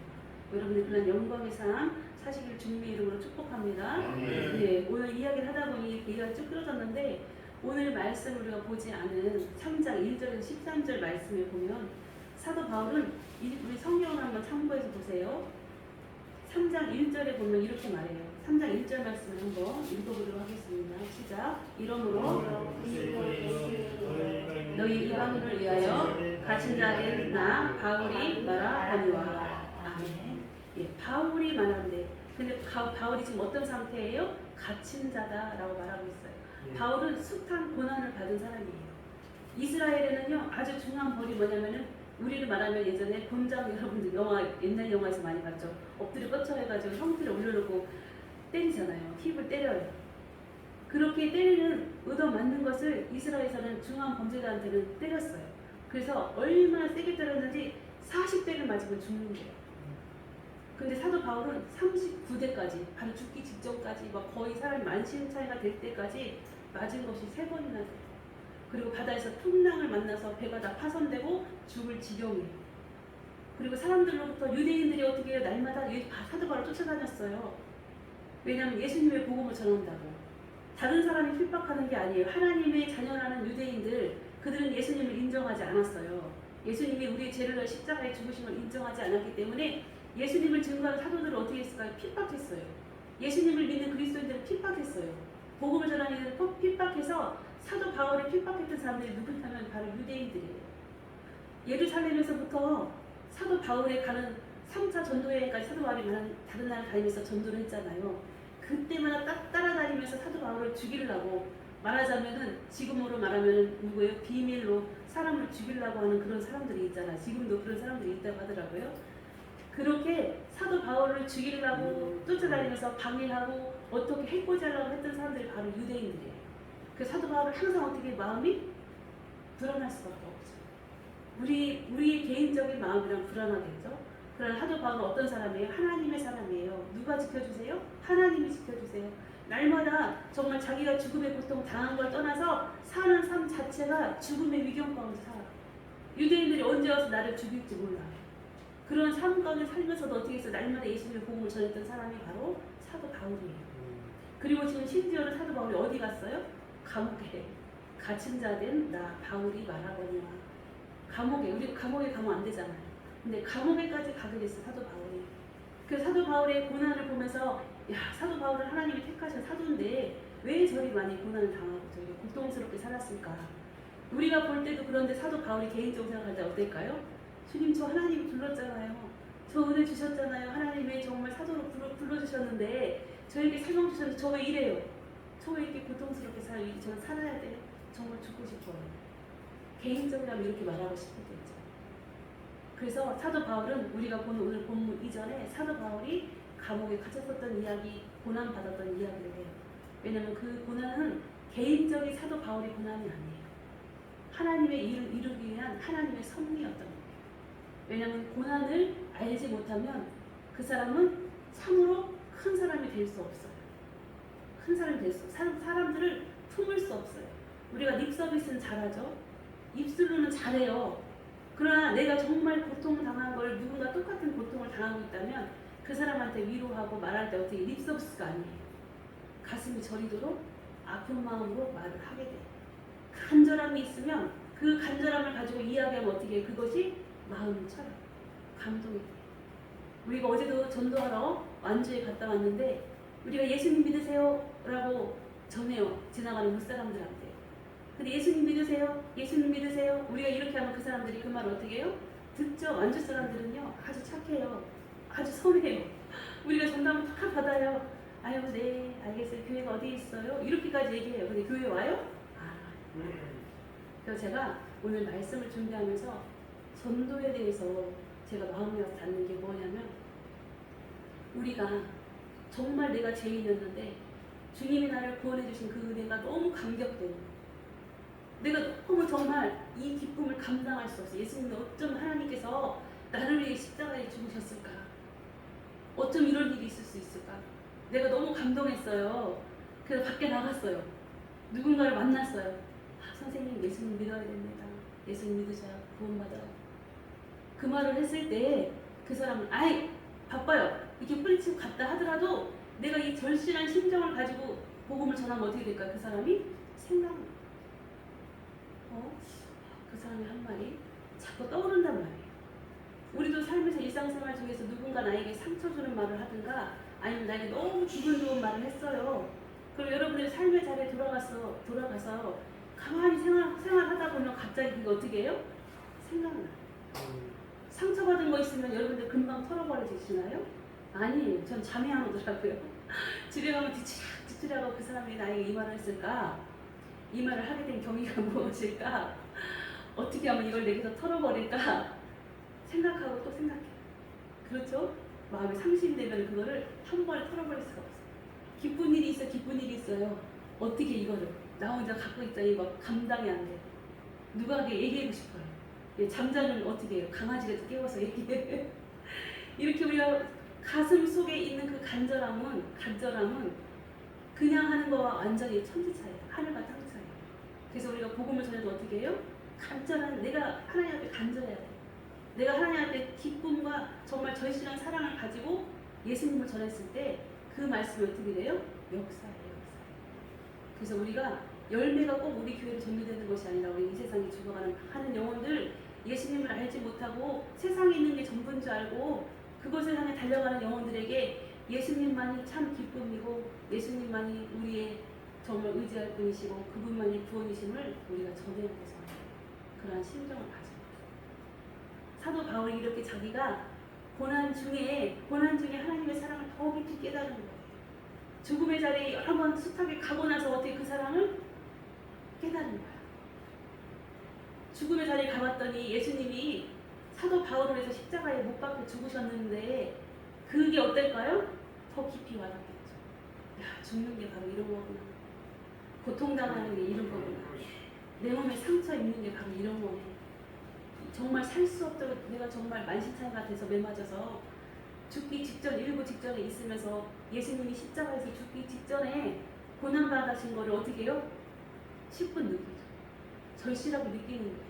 여러분들 그런 영광의 삶 사시길 주님의 이름으로 축복합니다. 네, 오늘 이야기를 하다 보니 얘기가 쭉 끌어졌는데 오늘 말씀 우리가 보지 않은 3장 1절에서 13절 말씀을 보면 사도 바울은 우리 성경을 한번 참고해서 보세요. 3장 1절에 보면 이렇게 말해요. 3장 1절 말씀을 한번 읽어보도록 하겠습니다. 시작. 이러므로 너희 이방인을 위하여 갇힌 자된 나 바울이 말하거니와. 아멘. 예, 바울이 말하는데 근데 바울이 지금 어떤 상태예요? 갇힌 자다라고 말하고 있어요. 바울은 숱한 고난을 받은 사람이에요. 이스라엘에는요 아주 중요한 벌이 뭐냐면은 우리를 말하면 예전에 곤장 여러분들 옛날 영화에서 많이 봤죠. 엎드려 뻗쳐해가지고 형태를 올려놓고 때리잖아요. 힙을 때려요. 그렇게 때리는 얻어맞는 것을 이스라엘에서는 중요한 범죄자한테는 때렸어요. 그래서 얼마나 세게 때렸는지 40대를 맞으면 죽는 거예요. 근데 사도 바울은 39대까지 바로 죽기 직전까지 막 거의 사람이 만신창이가 될 때까지 맞은 것이 3번이나 돼요. 그리고 바다에서 풍랑을 만나서 배가 다 파손되고 죽을 지경이에요. 그리고 사람들로부터 유대인들이 어떻게 해요? 날마다 사도 바울을 쫓아다녔어요. 왜냐하면 예수님의 복음을 전한다고. 다른 사람이 핍박하는 게 아니에요. 하나님의 자녀라는 유대인들 그들은 예수님을 인정하지 않았어요. 예수님이 우리의 죄를 십자가에 죽으심을 인정하지 않았기 때문에 예수님을 증거하는 사도들을 어떻게 했을까요? 핍박했어요. 예수님을 믿는 그리스도인들을 핍박했어요. 복음을 전하는 이들을 핍박해서 사도 바울을 핍박했던 사람들이 누구냐면 바로 유대인들이에요. 예루살렘에서부터 사도 바울에 가는 3차 전도여행까지 사도 바울이 다른 나라 다니면서 전도를 했잖아요. 그때마다 따라다니면서 사도 바울을 죽이려고 말하자면은 지금으로 말하면 누구예요? 비밀로 사람을 죽이려고 하는 그런 사람들이 있잖아요. 지금도 그런 사람들이 있다고 하더라고요. 그렇게 사도 바울을 죽이려고 쫓아다니면서 방해하고 어떻게 해코지 하려고 했던 사람들이 바로 유대인들이에요. 그 사도 바울은 항상 어떻게 마음이 불안할 수밖에 없죠. 우리 개인적인 마음이랑 불안하겠죠. 그러나 사도 바울은 어떤 사람이에요? 하나님의 사람이에요. 누가 지켜주세요? 하나님이 지켜주세요. 날마다 정말 자기가 죽음의 고통 당한 걸 떠나서 사는 삶 자체가 죽음의 위경 가운데 살아요. 유대인들이 언제 와서 나를 죽일지 몰라요. 그런 삶 가운데 살면서도 어떻게 해서 날마다 예수님의 복음을 전했던 사람이 바로 사도 바울이에요. 그리고 지금 심지어는 사도 바울이 어디 갔어요? 감옥에 갇힌 자 된 나 바울이 말하거니와. 감옥에 우리 감옥에 가면 안 되잖아요. 근데 감옥에까지 가게 됐어요. 사도 바울이. 그 사도 바울의 고난을 보면서 야 사도 바울은 하나님이 택하신 사도인데 왜 저리 많이 고난을 당하고 저리 고통스럽게 살았을까? 우리가 볼 때도 그런데 사도 바울이 개인적으로 생각할 때 어떨까요? 주님 저 하나님이 불렀잖아요. 저 은혜 주셨잖아요. 하나님이 정말 사도로 불러주셨는데 저에게 생명 주셨는데 저 왜 이래요? 저 왜 이렇게 고통스럽게 살아요? 저는 살아야 돼요. 정말 죽고 싶어요. 개인적이라면 이렇게 말하고 싶었겠죠. 그래서 사도 바울은 우리가 본 오늘 본문 이전에 사도 바울이 감옥에 갇혔었던 이야기, 고난받았던 이야기를 해요. 왜냐하면 그 고난은 개인적인 사도 바울의 고난이 아니에요. 하나님의 일을 이루기 위한 하나님의 섭리였던 거예요. 왜냐하면 고난을 알지 못하면 그 사람은 참으로 큰 사람이 될 수 없어요. 큰 사람이 될 수 없어요. 사람들을 품을 수 없어요. 우리가 립 서비스는 잘하죠. 입술로는 잘해요. 그러나 내가 정말 고통을 당한 걸 누군가 똑같은 고통을 당하고 있다면 그 사람한테 위로하고 말할 때 어떻게 립 서비스가 아니에요. 가슴이 저리도록 아픈 마음으로 말을 하게 돼요. 간절함이 있으면 그 간절함을 가지고 이야기하면 어떻게 해요? 그것이 마음을 쳐요. 감동이 돼요. 우리가 어제도 전도하러 완주에 갔다 왔는데 우리가 예수님 믿으세요? 라고 전해요. 지나가는 무사람들한테. 근데 예수님 믿으세요? 예수님 믿으세요? 우리가 이렇게 하면 그 사람들이 그 말을 어떻게 해요? 듣죠. 완주 사람들은요. 아주 착해요. 아주 선해요. 우리가 전담을 탁 받아요. 아유 네 알겠어요. 교회가 어디 있어요? 이렇게까지 얘기해요. 근데 교회 와요? 그래서 제가 오늘 말씀을 준비하면서 전도에 대해서 제가 마음에 와서 닿는 게 뭐냐면 우리가 정말 내가 죄인이었는데 주님이 나를 구원해 주신 그 은혜가 너무 감격되는 거예요. 내가 너무 정말 이 기쁨을 감당할 수 없어. 예수님이 어쩜 하나님께서 나를 위해 십자가에 죽으셨을까? 어쩜 이런 일이 있을 수 있을까? 내가 너무 감동했어요. 그래서 밖에 나갔어요. 누군가를 만났어요. 아, 선생님, 예수님 믿어야 됩니다. 예수님 믿으셔야 구원받아요. 그 말을 했을 때 그 사람은 아이 바빠요. 이렇게 뿌리치고 갔다 하더라도 내가 이 절실한 심정을 가지고 복음을 전하면 어떻게 될까? 그 사람이 생각나. 그 사람이 한 말이 자꾸 떠오른단 말이에요. 우리도 삶에서 일상생활 중에서 누군가 나에게 상처 주는 말을 하든가 아니면 나에게 너무 기분 좋은 말을 했어요. 그럼 여러분들이 삶의 자리에 돌아가서 가만히 생활하다 보면 갑자기 그게 어떻게 해요? 생각나. 상처받은 거 있으면 여러분들 금방 털어버려지시나요? 아니에요. 전 잠이 안 오더라고요. 집에 가면 뒤치라고 그 사람이 나에게 이 말을 했을까? 이 말을 하게 된 경위가 무엇일까? 어떻게 하면 이걸 내게서 털어버릴까? 생각하고 또 생각해요. 그렇죠? 마음에 상심이 되면 그거를 한 번에 털어버릴 수가 없어요. 기쁜 일이 있어요. 어떻게 이거를 나 혼자 갖고 있다니 막 감당이 안 돼. 누구에게 얘기하고 싶어요. 잠자는 어떻게 해요? 강아지가 깨워서 얘기해. 이렇게 우리가 가슴 속에 있는 그 간절함은 그냥 하는 거와 완전히 천지 차이예요. 하늘과 땅 차이예요. 그래서 우리가 복음을 전해도 어떻게 해요? 간절한 내가 하나님 앞에 간절해야 돼. 내가 하나님 앞에 기쁨과 정말 절실한 사랑을 가지고 예수님을 전했을 때 그 말씀이 어떻게 돼요? 역사예요. 그래서 우리가 열매가 꼭 우리 교회로 전도되는 것이 아니라 우리 이 세상에 죽어가는 하는 영혼들 예수님을 알지 못하고 세상에 있는 게 전부인 줄 알고 그것을 향해 달려가는 영혼들에게 예수님만이 참 기쁨이고 예수님만이 우리의 정말 의지할 분이시고 그분만이 구원이심을 우리가 전해야 돼서 그러한 심정을 가지고 사도 바울이 이렇게 자기가 고난 중에 하나님의 사랑을 더 깊이 깨달은 거예요. 죽음의 자리에 여러 번 숱하게 가고 나서 어떻게 그 사랑을 깨달은 거야. 죽음의 자리에 가봤더니 예수님이 사도 바울을 위해서 십자가에 못 박혀 죽으셨는데 그게 어떨까요? 더 깊이 와닿겠죠. 야, 죽는 게 바로 이런 거구나. 고통당하는 게 이런 거구나. 내 몸에 상처 입는 게 바로 이런 거네. 정말 살 수 없도록 내가 정말 만신창이가 돼서 매맞아서 죽기 직전, 일부 직전에 있으면서 예수님이 십자가에서 죽기 직전에 고난받으신 거를 어떻게 해요? 10분 느끼죠. 절실하고 느끼는 거예요.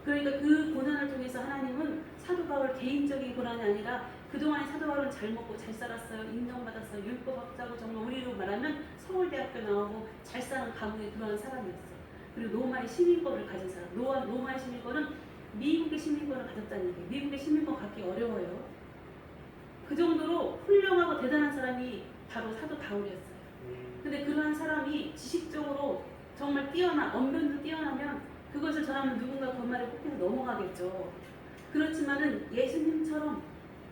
그러니까 그 고난을 통해서 하나님은 사도 바울 개인적인 고난이 아니라 그동안에 사도 바울은 잘 먹고 잘 살았어요. 인정받았어요. 율법학자고 정말 우리로 말하면 서울대학교 나오고 잘 사는 가문에 들어간 사람이었어요. 그리고 로마의 시민권을 가진 사람. 로마의 시민권은 미국의 시민권을 가졌다는 얘기예요. 미국의 시민권 갖기 어려워요. 그 정도로 훌륭하고 대단한 사람이 바로 사도 바울이었어요. 근데 그러한 사람이 지식적으로 정말 언변도 뛰어나면 그것을 전하면 누군가 그 말에 꼽혀서 넘어가겠죠. 그렇지만은 예수님처럼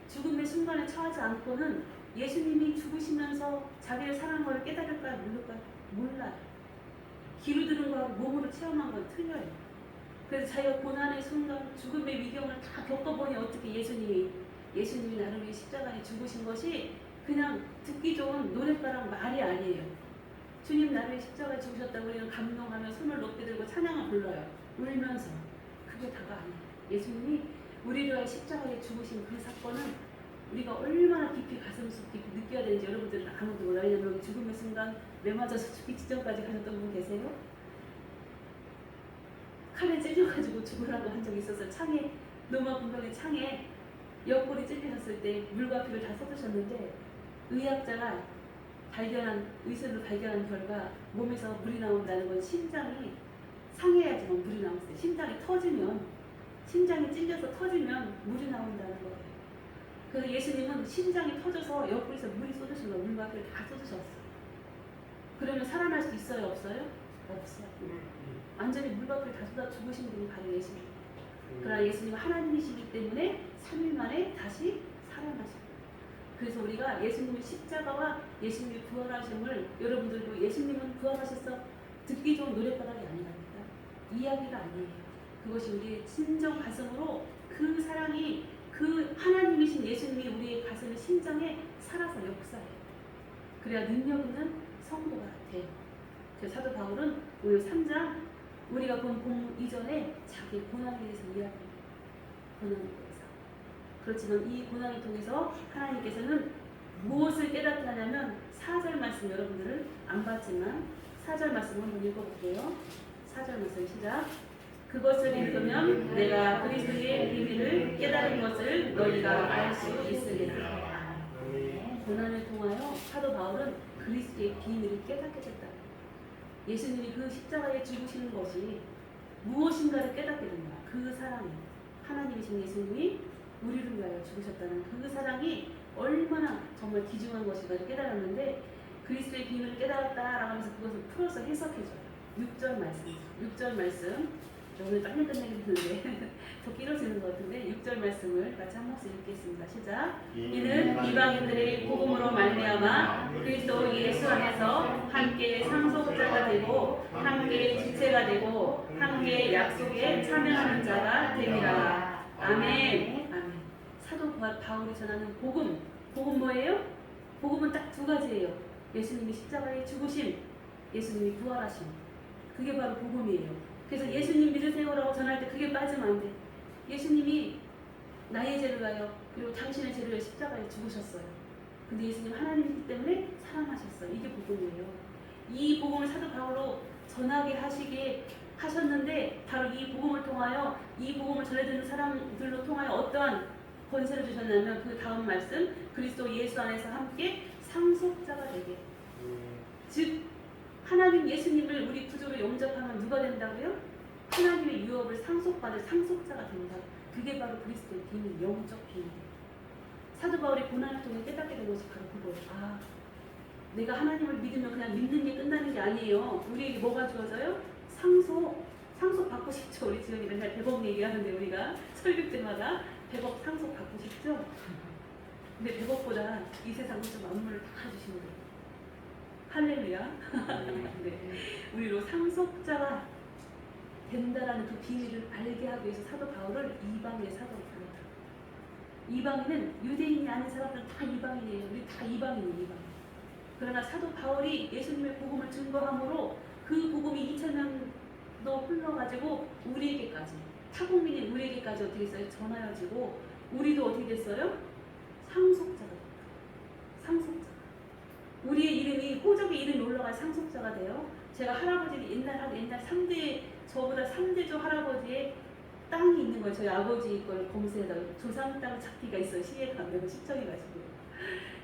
죽음의 순간에 처하지 않고는 예수님이 죽으시면서 자기를 사랑한 걸 깨달을까요? 모를까요? 몰라요. 귀로 들은 거하고 몸으로 체험한 건 틀려요. 그래서 자기가 고난의 순간, 죽음의 위경을 다 겪어보니 어떻게 예수님이 나를 위해 십자가에 죽으신 것이 그냥 듣기 좋은 노랫가랑 말이 아니에요. 주님 나를 위해 십자가에 죽으셨다고 우리는 감동하며 손을 높게 들고 찬양을 불러요. 울면서. 그게 다가 아니에요. 예수님이 우리를 위해 십자가에 죽으신 그 사건은 우리가 얼마나 깊이 가슴속 깊이 느껴야 되는지 여러분들은 아무도 몰라요. 왜냐면 죽음의 순간 매맞아서 죽기 직전까지 가셨던 분 계세요? 칼에 찔려가지고 죽으라고 한 적이 있어서 로마 군병의 창에 옆구리 찔리셨을 때 물과 피를 다 쏟으셨는데 의학자가 의술로 발견한 결과 몸에서 물이 나온다는 건 심장이 상해야지만 물이 나올 때 심장이 찔려서 터지면 물이 나온다는 거예요. 그래서 예수님은 심장이 터져서 옆구리에서 물이 쏟으신 거예요. 물과 피를 다 쏟으셨어요. 그러면 살아날 수 있어요? 없어요? 없어요. 완전히 물과 피를 다 쏟아 죽으신 분이 바로 예수님. 그러나 예수님은 하나님이시기 때문에 3일 만에 다시 살아나셨어요. 그래서 우리가 예수님의 십자가와 예수님의 부활하심을 여러분들도 예수님은 부활하셔서 듣기 좋은 노랫바닥이 아니랍니다. 이야기가 아니에요. 그것이 우리의 진정 가슴으로 그 사랑이 그 하나님이신 예수님이 우리의 가슴의 심장에 살아서 역사해요. 그래야 능력 있는 성도가 돼요. 그래서 사도 바울은 오늘 3장 우리가 본 이전에 자기 고난에 대해서 이야기해요. 고난에 대해서. 그렇지만 이 고난을 통해서 하나님께서는 무엇을 깨닫게 하냐면 4절 말씀 여러분들을 안 봤지만 4절 말씀 한번 읽어볼게요. 4절 말씀 시작. 그것을 읽으면 내가 그리스도의 비밀을 깨달은 것을 너희가 알 수 있으리라. 고난을 통하여 사도 바울은 그리스도의 비밀을 깨닫게 됐다. 예수님이 그 십자가에 죽으시는 것이 무엇인가를 깨닫게 된다. 그 사랑이 하나님이신 예수님이 우리를 위하여 죽으셨다는 그 사랑이 얼마나 정말 귀중한 것인가를 깨달았는데 그리스도의 비밀을 깨달았다라고 하면서 그것을 풀어서 해석해줘요. 6절 말씀 오늘 빨리 끝내긴 했는데 더 길어지는 것 같은데 6절 말씀을 같이 한 목소리 읽겠습니다. 시작. 이는 이방인들의 복음으로 말미암아 그리스도 예수 안에서 함께 상속자가 되고 함께 지체가 되고 함께 약속에 참여하는 자가 되리라. 아멘. 아멘. 사도 바울이 전하는 복음은 뭐예요? 복음은 딱 두 가지예요. 예수님이 십자가에 죽으심, 예수님이 부활하심. 그게 바로 복음이에요. 그래서 예수님 믿으세요라고 전할 때 그게 빠지면 안 돼. 예수님이 나의 죄를 위하여 그리고 당신의 죄를 위하여 십자가에 죽으셨어요. 근데 예수님 하나님이기 때문에 사랑하셨어요. 이게 복음이에요. 이 복음을 사도 바울로 전하게 하시게 하셨는데 바로 이 복음을 통하여 이 복음을 전해드리는 사람들로 통하여 어떠한 권세를 주셨냐면 그 다음 말씀 그리스도 예수 안에서 함께 상속자가 되게 즉 하나님 예수님을 우리 구조로 영접하면 누가 된다고요? 하나님의 유업을 상속받을 상속자가 된다. 그게 바로 그리스도의 비밀, 영적 비밀. 사도 바울이 고난을 통해 깨닫게 된 것이 바로 그거예요. 아, 내가 하나님을 믿으면 그냥 믿는 게 끝나는 게 아니에요. 우리에게 뭐가 주어져요? 상속 받고 싶죠. 우리 지금 맨날 100억 얘기하는데 우리가 설교 때마다 100억 상속 받고 싶죠? 근데 100억보다 이 세상 모든 만물을 다 주시는 거예요. 할렐루야. 네. 우리로 상속자가 된다라는 그 비밀을 알게 하기 위해서 사도 바울을 이방인의 사도로 부릅니다. 이방인은 유대인이 아닌 사람들은 다 이방인이에요. 우리 다 이방인이에요. 이방인. 그러나 사도 바울이 예수님의 복음을 증거함으로 그 복음이 2000년도 흘러가지고 우리에게까지 타국민인 우리에게까지 어떻게 했어요? 전하여지고 우리도 어떻게 됐어요? 상속자가 됐다. 상속자. 우리의 이름이 호적의 이름이 올라갈 상속자가 돼요. 제가 할아버지를 옛날 3대 저보다 3대조 할아버지의 땅이 있는 거예요. 저희 아버지 걸 검색해다가 조상 땅 찾기가 있어요. 시에 가면 시청해가지고.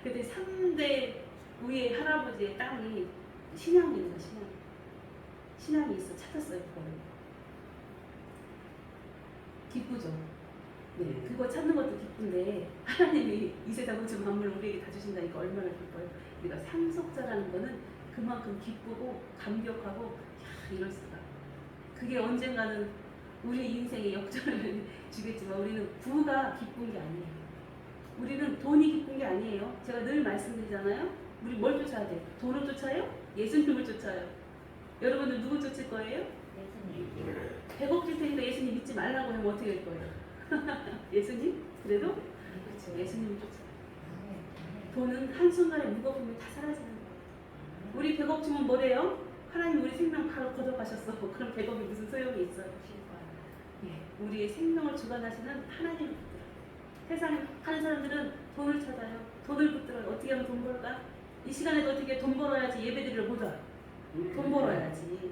근데 3대 위에 할아버지의 땅이 신양이 있는 거예요. 신양이 있어. 찾았어요. 그거를. 기쁘죠. 네, 그거 찾는 것도 기쁜데 하나님이 이 세상 모든 만물 우리에게 다 주신다니까 얼마나 기뻐요. 우리가 상속자라는 거는 그만큼 기쁘고 감격하고 야, 이럴 수가. 그게 언젠가는 우리 인생의 역전을 주겠지만 우리는 부가 기쁜 게 아니에요. 우리는 돈이 기쁜 게 아니에요. 제가 늘 말씀드리잖아요. 우리 뭘 쫓아야 돼요? 돈을 쫓아요? 예수님을 쫓아요. 여러분은 누구 쫓을 거예요? 예수님. 100억 줄 테니까 예수님 믿지 말라고 하면 어떻게 할 거예요? 예수님? 그래도? 그렇죠. 예수님을 쫓아요. 돈은 한순간에 무거우면 다 사라지는 거예요. 우리 100억 주면 뭐래요? 하나님 우리 생명 바로 걷어가셨어. 그럼 100억이 무슨 소용이 있어요? 예, 우리의 생명을 주관하시는 하나님을 붙들어요. 세상에 하는 사람들은 돈을 찾아요. 돈을 붙들어요. 어떻게 하면 돈 벌까? 이 시간에도 어떻게 돈 벌어야지 예배드리러 보자. 돈 벌어야지.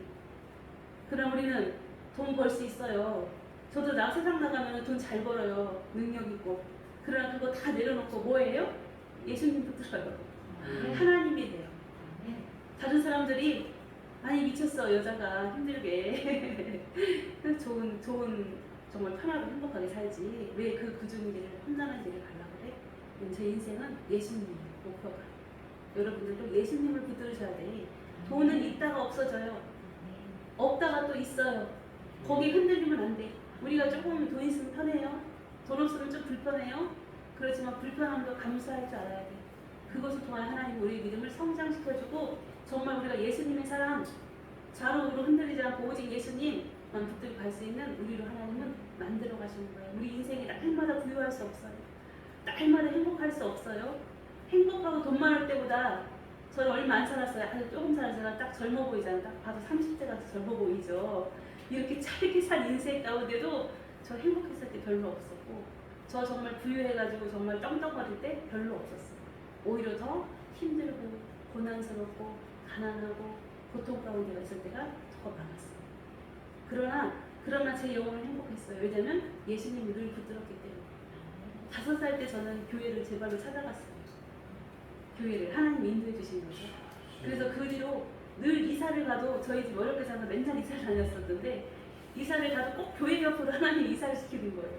그럼 우리는 돈 벌 수 있어요. 저도 세상 나가면 돈 잘 벌어요. 능력 있고. 그러나 그거 다 내려놓고 뭐예요? 예수님 붙들어요. 하나님이 돼요. 다른 사람들이 아니 미쳤어 여자가 힘들게 좋은 정말 편하고 행복하게 살지 왜 그 구중 길을 험난한 길을 가려고 그래? 제 인생은 예수님 목표가. 여러분들도 예수님을 붙들으셔야 돼. 돈은 있다가 없어져요. 없다가 또 있어요. 거기 흔들리면 안 돼. 우리가 조금 돈 있으면 편해요. 돈 없으면 좀 불편해요. 그렇지만 불편함도 감수할 줄 알아야 돼. 그것을 통한 하나님 우리의 믿음을 성장시켜주고 정말 우리가 예수님의 사랑 좌우로 흔들리지 않고 오직 예수님 붙들고 갈 수 있는 우리로 하나님은 만들어 가시는 거예요. 우리 인생이 날마다 부유할 수 없어요. 날마다 행복할 수 없어요. 행복하고 돈 많을 때보다 저는 얼마 안 살았어요. 아주 조금 살았어요. 딱 젊어 보이잖아요. 딱 봐도 30대가 젊어 보이죠. 이렇게 짧게 산 인생 가운데도 저 행복했을 때 별로 없었고, 저 정말 부유해가지고 정말 떵떵거릴 때 별로 없었어요. 오히려 더 힘들고 고난스럽고 가난하고 고통 가운데 있을 때가 더 많았어요. 그러나 제 영혼은 행복했어요. 왜냐면 예수님이 늘 붙들었기 때문에. 5살 때 저는 교회를 제 발로 찾아갔어요. 교회를 하나님이 인도해 주신 거죠. 그래서 그 뒤로 늘 이사를 가도, 저희 집 어렵게 살아서 맨날 이사를 다녔었는데, 이사를 가도 꼭 교회 옆으로 하나님이 이사를 시키는 거예요.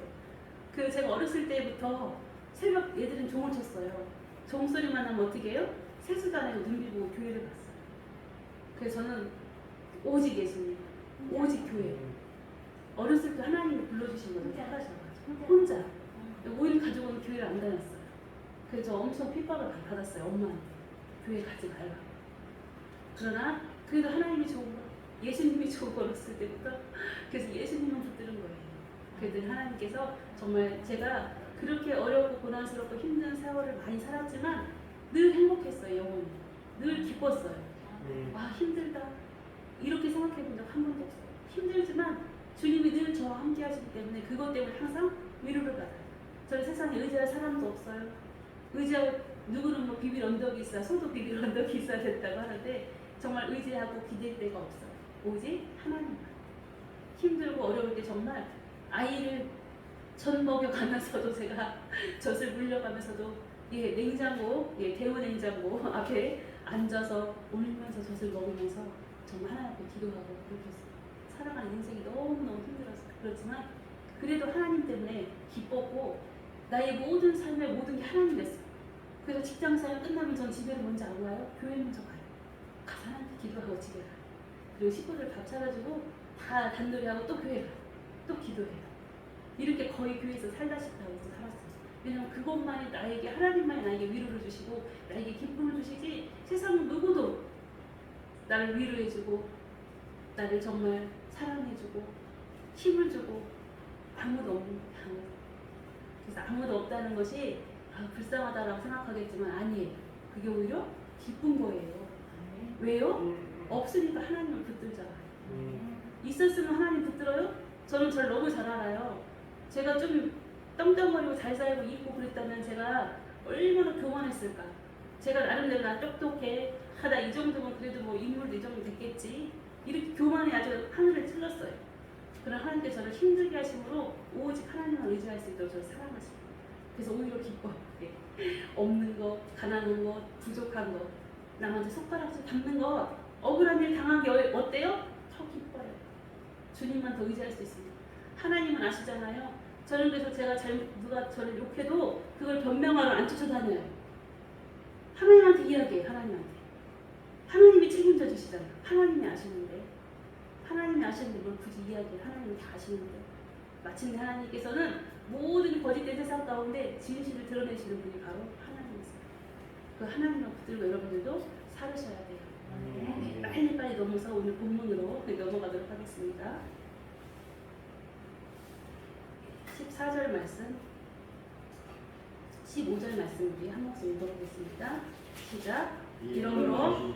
그 제가 어렸을 때부터 새벽 얘들은 종을 쳤어요. 종 소리만 하면 어떻게 해요? 세수도 안 하고 눈 비고 교회를 갔어요. 그래서 저는 오직 예수님, 오직 교회. 어렸을 때 하나님이 불러주신 거죠. 택하셔가지고 혼자. 오히려 가족은 교회를 안 다녔어요. 그래서 저 엄청 핍박을 받았어요. 엄마한테. 교회 가지 말라고. 그러나 그래도 하나님이 좋은 거, 예수님이 좋은 거 어렸을 때부터. 그래서 예수님만 붙드는 거예요. 그래도 하나님께서 정말 제가 그렇게 어렵고 고난스럽고 힘든 세월을 많이 살았지만 늘 행복했어요. 영혼이. 늘 기뻤어요. 아, 힘들다 이렇게 생각해 본 적 한 번도 없어요. 힘들지만 주님이 늘 저와 함께 하시기 때문에 그것 때문에 항상 위로를 받아요. 저는 세상에 의지할 사람도 없어요. 의지하고 누구는 뭐 비빌 언덕이 있어야, 소도 비빌 언덕이 있어야 됐다고 하는데 정말 의지하고 기댈 데가 없어요. 오직 하나님만. 힘들고 어려울 때 정말 아이를 젖 먹여가면서도 제가 젖을 물려가면서도 냉장고, 데우 냉장고 앞에 앉아서 울면서 젖을 먹으면서 정말 하나님께 기도하고 그렇게 살아가는 인생이 너무너무 힘들었어요. 그렇지만 그래도 하나님 때문에 기뻤고 나의 모든 삶의 모든 게 하나님이었어요. 그래서 직장생활 끝나면 전 집에를 먼저 안 가요. 교회 먼저 가요. 가서 하나님께 기도하고 집에 가요. 그리고 식구들 밥 차려주고 다 단둘이하고 또 교회 가요. 또 기도해요. 이렇게 거의 교회에서 살다시피 하고 살았어요. 왜냐하면 그것만이 나에게, 하나님만이 나에게 위로를 주시고 나에게 기쁨을 주시지 세상 누구도 나를 위로해주고 나를 정말 사랑해주고 힘을 주고 아무도 없는 거예요. 그래서 아무도 없다는 것이 불쌍하다라고 생각하겠지만 아니에요. 그게 오히려 기쁜 거예요. 왜요? 없으니까 하나님을 붙들잖아요. 있었으면 하나님 붙들어요? 저는 저를 너무 잘 알아요. 제가 좀 떵떵거리고 잘 살고 있고 그랬다면 제가 얼마나 교만했을까. 제가 나름대로 나 똑똑해. 나 이 정도면 그래도 뭐 인물도 이 정도 됐겠지. 이렇게 교만이 아주 하늘을 찔렀어요. 그러나 하나님께 저를 힘들게 하심으로 오직 하나님만 의지할 수 있도록 저를 사랑하십니다. 그래서 오히려 기뻐요. 없는 것, 가난한 것, 부족한 것, 남한테 손가락질 받는 것, 억울한 일 당한 게 어때요? 더 기뻐요. 주님만 더 의지할 수 있습니다. 하나님은 아시잖아요. 저는 그래서 제가 누가 저를 욕해도 그걸 변명하러 안 쫓아다녀요. 하나님한테 이야기해요. 하나님이 책임져 주시잖아요. 하나님이 아시는데 뭘 굳이 이야기해요. 하나님이 다 아시는데 마침내 하나님께서는 모든 거짓된 세상 가운데 진실을 드러내시는 분이 바로 하나님이세요. 그 하나님을 붙들고 여러분들도 살으셔야 돼요. 빨리빨리 넘어서 오늘 본문으로 넘어가도록 하겠습니다. 14절 말씀, 15절 말씀 우리 한 목소리 읽어보겠습니다. 시작. 이러므로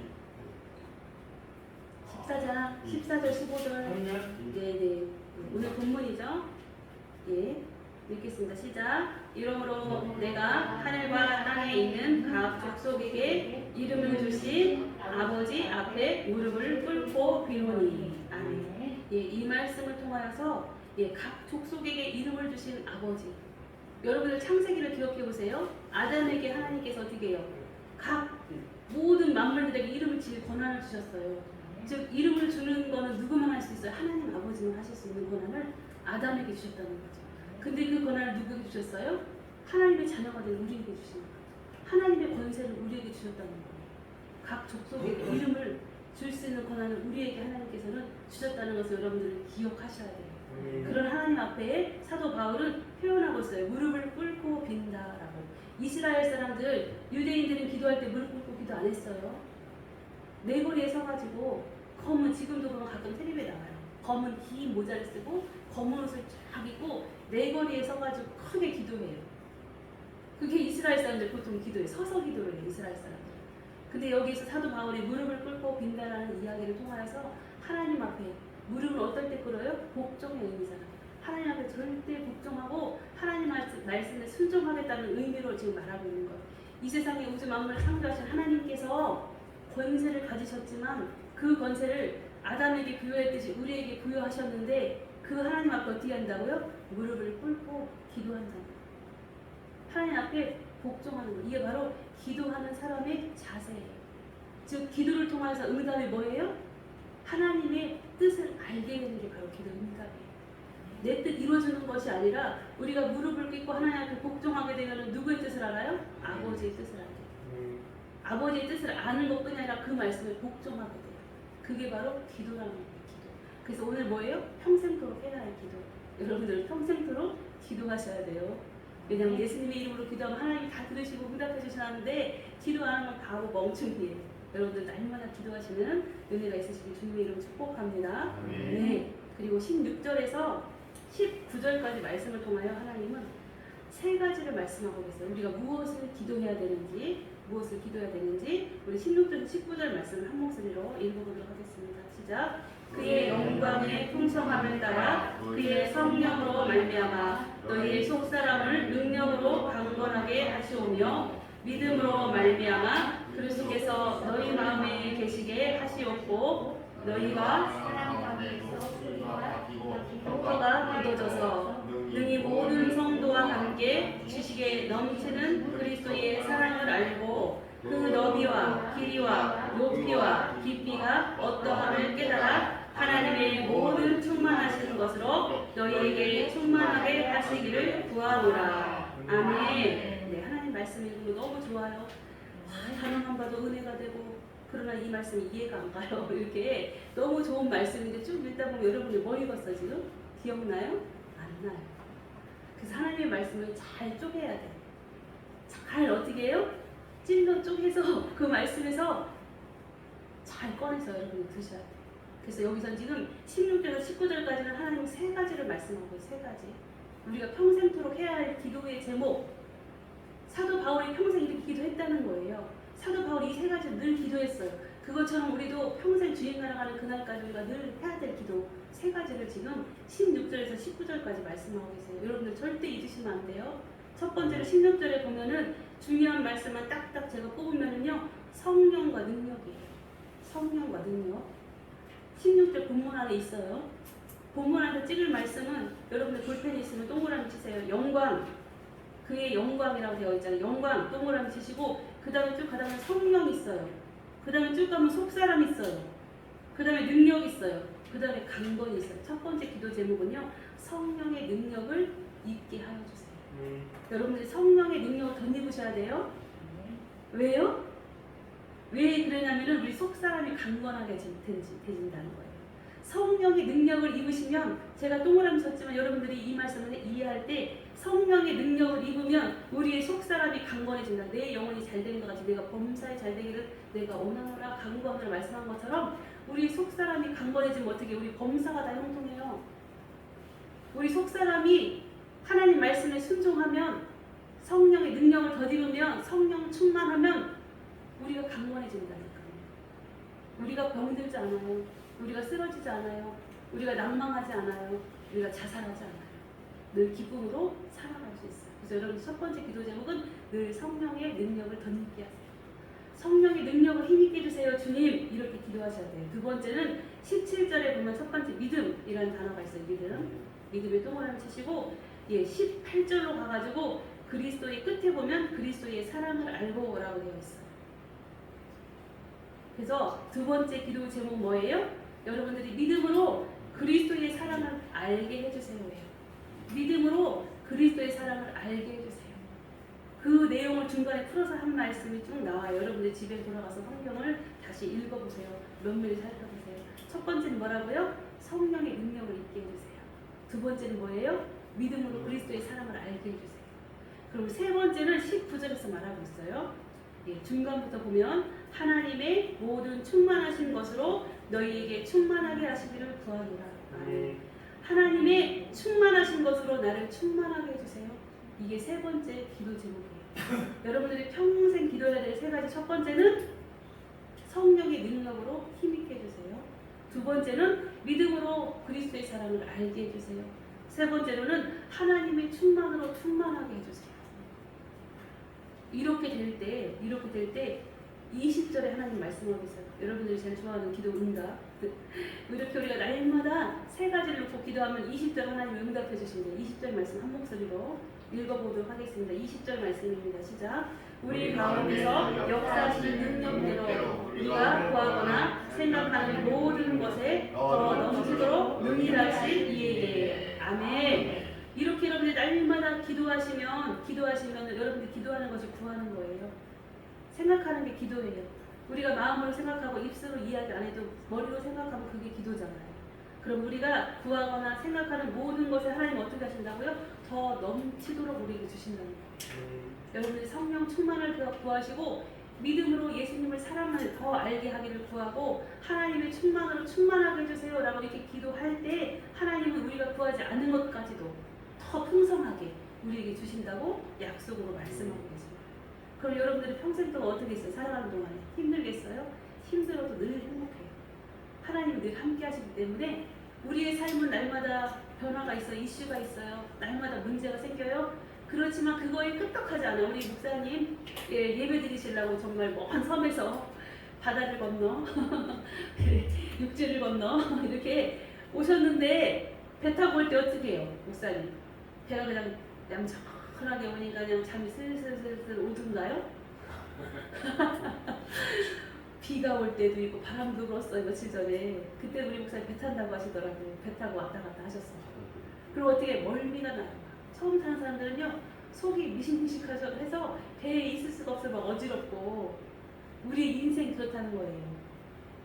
14절 15절 네네 오늘 본문이죠. 예 읽겠습니다. 시작. 이러므로 내가 하늘과 땅에 있는 각 족속에게 이름을 주신 아버지 앞에 무릎을 꿇고 비노니. 아멘. 이 말씀을 통하여서 각 족속에게 이름을 주신 아버지. 여러분들 창세기를 기억해 보세요. 아담에게 하나님께서 어떻게 해요? 각 모든 만물들에게 이름을 지을 권한을 주셨어요. 즉 이름을 주는 거는 누구만 할 수 있어요? 하나님 아버지만 하실 수 있는 권한을 아담에게 주셨다는 거죠. 근데 그 권한을 누구에게 주셨어요? 하나님의 자녀가 된 우리에게 주신 거예요. 하나님의 권세를 우리에게 주셨다는 거예요. 각 족속에게 이름을 줄 수 있는 권한을 우리에게 하나님께서는 주셨다는 것을 여러분들은 기억하셔야 돼요. 그런 하나님 앞에 사도 바울은 표현하고 있어요. 무릎을 꿇고 빈다라고. 이스라엘 사람들, 유대인들은 기도할 때 무릎 꿇고 기도 안 했어요. 내거리에 서가지고 지금도 보면 가끔 텔레비에 나와요. 검은 긴 모자를 쓰고 검은 옷을 쫙 입고 네거리에 서가지고 크게 기도해요. 그게 이스라엘 사람들 보통 기도해. 서서 기도를 해요. 이스라엘 사람들. 근데 여기서 사도 바울이 무릎을 꿇고 빈다라는 이야기를 통하여서 하나님 앞에 무릎을 어떨 때 꿇어요? 복종의 의미잖아요. 하나님 앞에 절대 복종하고 하나님 말씀에 순종하겠다는 의미로 지금 말하고 있는 거예요. 이 세상에 우주 만물을 창조하신 하나님께서 권세를 가지셨지만 그 권세를 아담에게 부여했듯이 우리에게 부여하셨는데 그 하나님 앞에 어떻게 한다고요? 무릎을 꿇고 기도한다는 거예요. 하나님 앞에 복종하는 거예요. 이게 바로 기도하는 사람의 자세예요. 즉 기도를 통해서 응답이 뭐예요? 하나님의 뜻을 알게 되는 게 바로 기도 응답이에요. 내 뜻 이루어지는 것이 아니라 우리가 무릎을 꿇고 하나님 앞에 복종하게 되면 누구의 뜻을 알아요? 아버지의 뜻을 알게 돼요. 아버지의 뜻을 아는 것뿐이 아니라 그 말씀에 복종하게 돼요. 그게 바로 기도라는 거예요. 기도. 그래서 오늘 뭐예요? 평생토록 해야 할 기도. 여러분들 평생토록 기도하셔야 돼요. 왜냐하면 예수님의 이름으로 기도하면 하나님이 다 들으시고 응답해 주시는데 기도 안 하면 바보 멍청이에요. 여러분들 날마다 기도하시는 은혜가 있으시길 주님의 이름으로 축복합니다. 네. 그리고 16절에서 19절까지 말씀을 통하여 하나님은 세 가지를 말씀하고 계세요. 우리가 무엇을 기도해야 되는지 우리 16절에서 19절 말씀을 한 목소리로 읽어보도록 하겠습니다. 시작. 그의 영광의 풍성함을 따라 그의 성령으로 말미암아 너희의 속사람을 능력으로 강건하게 하시오며 믿음으로 말미암아 그리스도께서 너희 마음에 계시게 하시옵고 너희가 사랑 가운데서 소리와 기도가 굳어져서 능히 모든 성도와 함께 지식에 넘치는 그리스도의 사랑을 알고 그 너비와 길이와 높이와 깊이가 어떠함을 깨달아 하나님의 모든 충만하신 것으로 너희에게 충만하게 하시기를 구하노라. 아멘. 네, 하나님 말씀 읽는 거 너무 좋아요. 단어만 봐도 은혜가 되고 그러나 이 말씀이 이해가 안 가요. 이렇게 너무 좋은 말씀인데 쭉 읽다 보면 여러분이 뭐 읽었어 지금? 기억나요? 안 나요. 그래서 하나님의 말씀을 잘 쪼개야 돼. 잘 어떻게 해요? 찔러 쪼개서 그 말씀에서 잘 꺼내서 여러분이 드셔야 돼. 그래서 여기서 지금 16절에서 19절까지는 하나님 세 가지를 말씀하고 세 가지. 우리가 평생토록 해야 할 기도의 제목. 사도 바울이 평생 이렇게 기도했다는 거예요. 사도 바울이 이 세 가지를 늘 기도했어요. 그것처럼 우리도 평생 주님 나라 가는 그날까지 우리가 늘 해야 될 기도 세 가지를 지금 16절에서 19절까지 말씀하고 계세요. 여러분들 절대 잊으시면 안 돼요. 첫 번째로 16절에 보면은 중요한 말씀만 딱딱 제가 뽑으면은요. 성령과 능력이에요. 성령과 능력. 16절 본문 안에 있어요. 본문 안에 찍을 말씀은 여러분들 볼펜이 있으면 동그라미 치세요. 영광. 그의 영광이라고 되어 있잖아요. 영광 동그라미 치시고 그 다음에 쭉 가다가 성령 있어요. 그 다음에 쭉 가면 속사람 있어요. 그 다음에 능력 있어요. 그 다음에 강건이 있어요. 첫 번째 기도 제목은요. 성령의 능력을 입게 하여 주세요. 여러분들이 성령의 능력을 덧입으셔야 돼요. 왜요? 왜 그러냐면은 우리 속사람이 강건하게 되진다는 거예요. 성령의 능력을 입으시면 제가 동그라미 쳤지만 여러분들이 이 말씀을 이해할 때 성령의 능력을 입으면 우리의 속사람이 강건해진다. 내 영혼이 잘되는 것 같이 내가 범사에 잘되기를 내가 원하노라 강구하노라 말씀한 것처럼 우리 속사람이 강건해지면 어떻게 우리 범사가 다 형통해요. 우리 속사람이 하나님 말씀에 순종하면 성령의 능력을 덧입으면 성령 충만하면 우리가 강건해진다니까요. 우리가 병들지 않아요. 우리가 쓰러지지 않아요. 우리가 낭망하지 않아요. 우리가 자살하지 않아요. 늘 기쁨으로 살아갈 수 있어요. 그래서 여러분 첫 번째 기도 제목은 늘 성령의 능력을 덧입게 하세요. 성령의 능력을 힘있게 주세요. 주님 이렇게 기도하셔야 돼요. 두 번째는 17절에 보면 첫 번째 믿음이라는 단어가 있어요. 믿음에 동그라미 치시고 18절로 가가지고 그리스도의 끝에 보면 그리스도의 사랑을 알고 라고 되어 있어요. 그래서 두 번째 기도 제목 뭐예요? 여러분들이 믿음으로 그리스도의 사랑을 알게 해주세요. 믿음으로 그리스도의 사랑을 알게 해주세요. 그 내용을 중간에 풀어서 한 말씀이 쭉 나와요. 여러분들 집에 돌아가서 성경을 다시 읽어보세요. 면밀히 살펴보세요. 첫 번째는 뭐라고요? 성령의 능력을 있게 해주세요. 두 번째는 뭐예요? 믿음으로 그리스도의 사랑을 알게 해주세요. 그리고 세 번째는 19절에서 말하고 있어요. 중간부터 보면 하나님의 모든 충만하신 것으로 너희에게 충만하게 하시기를 구하노라. 아멘. 하나님의 충만하신 것으로 나를 충만하게 해주세요. 이게 세 번째 기도 제목이에요. 여러분들이 평생 기도해야 될 세 가지. 첫 번째는 성령의 능력으로 힘있게 해주세요. 두 번째는 믿음으로 그리스도의 사랑을 알게 해주세요. 세 번째로는 하나님의 충만으로 충만하게 해주세요. 이렇게 될 때 20절에 하나님 말씀하고 있어요. 여러분들이 제일 좋아하는 기도 응답. 이렇게 우리가 날마다 세 가지를 놓고 기도하면 20절 하나님이 응답해 주신대요. 20절 말씀 한 목소리로 읽어보도록 하겠습니다. 20절 말씀입니다. 시작. 우리 가운데서 역사하시는 능력대로 우리가 구하거나 생각하는 모든 것에 더 넘치도록 능일하신 이에게. 아멘. 이렇게 여러분들 날마다 기도하시면 여러분들 기도하는 것이 구하는 거예요. 생각하는 게 기도예요. 우리가 마음으로 생각하고 입술로 이야기 안 해도 머리로 생각하면 그게 기도잖아요. 그럼 우리가 구하거나 생각하는 모든 것에 하나님 어떻게 하신다고요? 더 넘치도록 우리에게 주신다는 거예요. 여러분들이 성령 충만을 구하시고 믿음으로 예수님을 사랑을 더 알게 하기를 구하고 하나님의 충만으로 충만하게 해주세요 라고 이렇게 기도할 때 하나님은 우리가 구하지 않는 것까지도 더 풍성하게 우리에게 주신다고 약속으로 말씀하고 계십니다. 그럼 여러분들이 평생 동안 어떻게 했어요? 살아가는 동안에 힘들겠어요? 힘들어도 늘 행복해요. 하나님이 늘 함께 하시기 때문에 우리의 삶은 날마다 변화가 있어요. 이슈가 있어요. 날마다 문제가 생겨요. 그렇지만 그거에 끄떡하지 않아요. 우리 목사님 예배 드리시려고 정말 먼 섬에서 바다를 건너 육지를 건너 이렇게 오셨는데 배 타고 올 때 어떻게 해요? 목사님 배가 그냥 얌전하게 오니까 그냥 잠이 슬슬슬슬 오던가요? 비가 올 때도 있고 바람도 불었어요. 며칠 전에 그때 우리 목사님 배 탄다고 하시더라고요. 배 타고 왔다 갔다 하셨어요. 그리고 어떻게 멀미가 나요. 처음 타는 사람들은요 속이 미식미식해서 배에 있을 수가 없어요. 막 어지럽고 우리의 인생 그렇다는 거예요.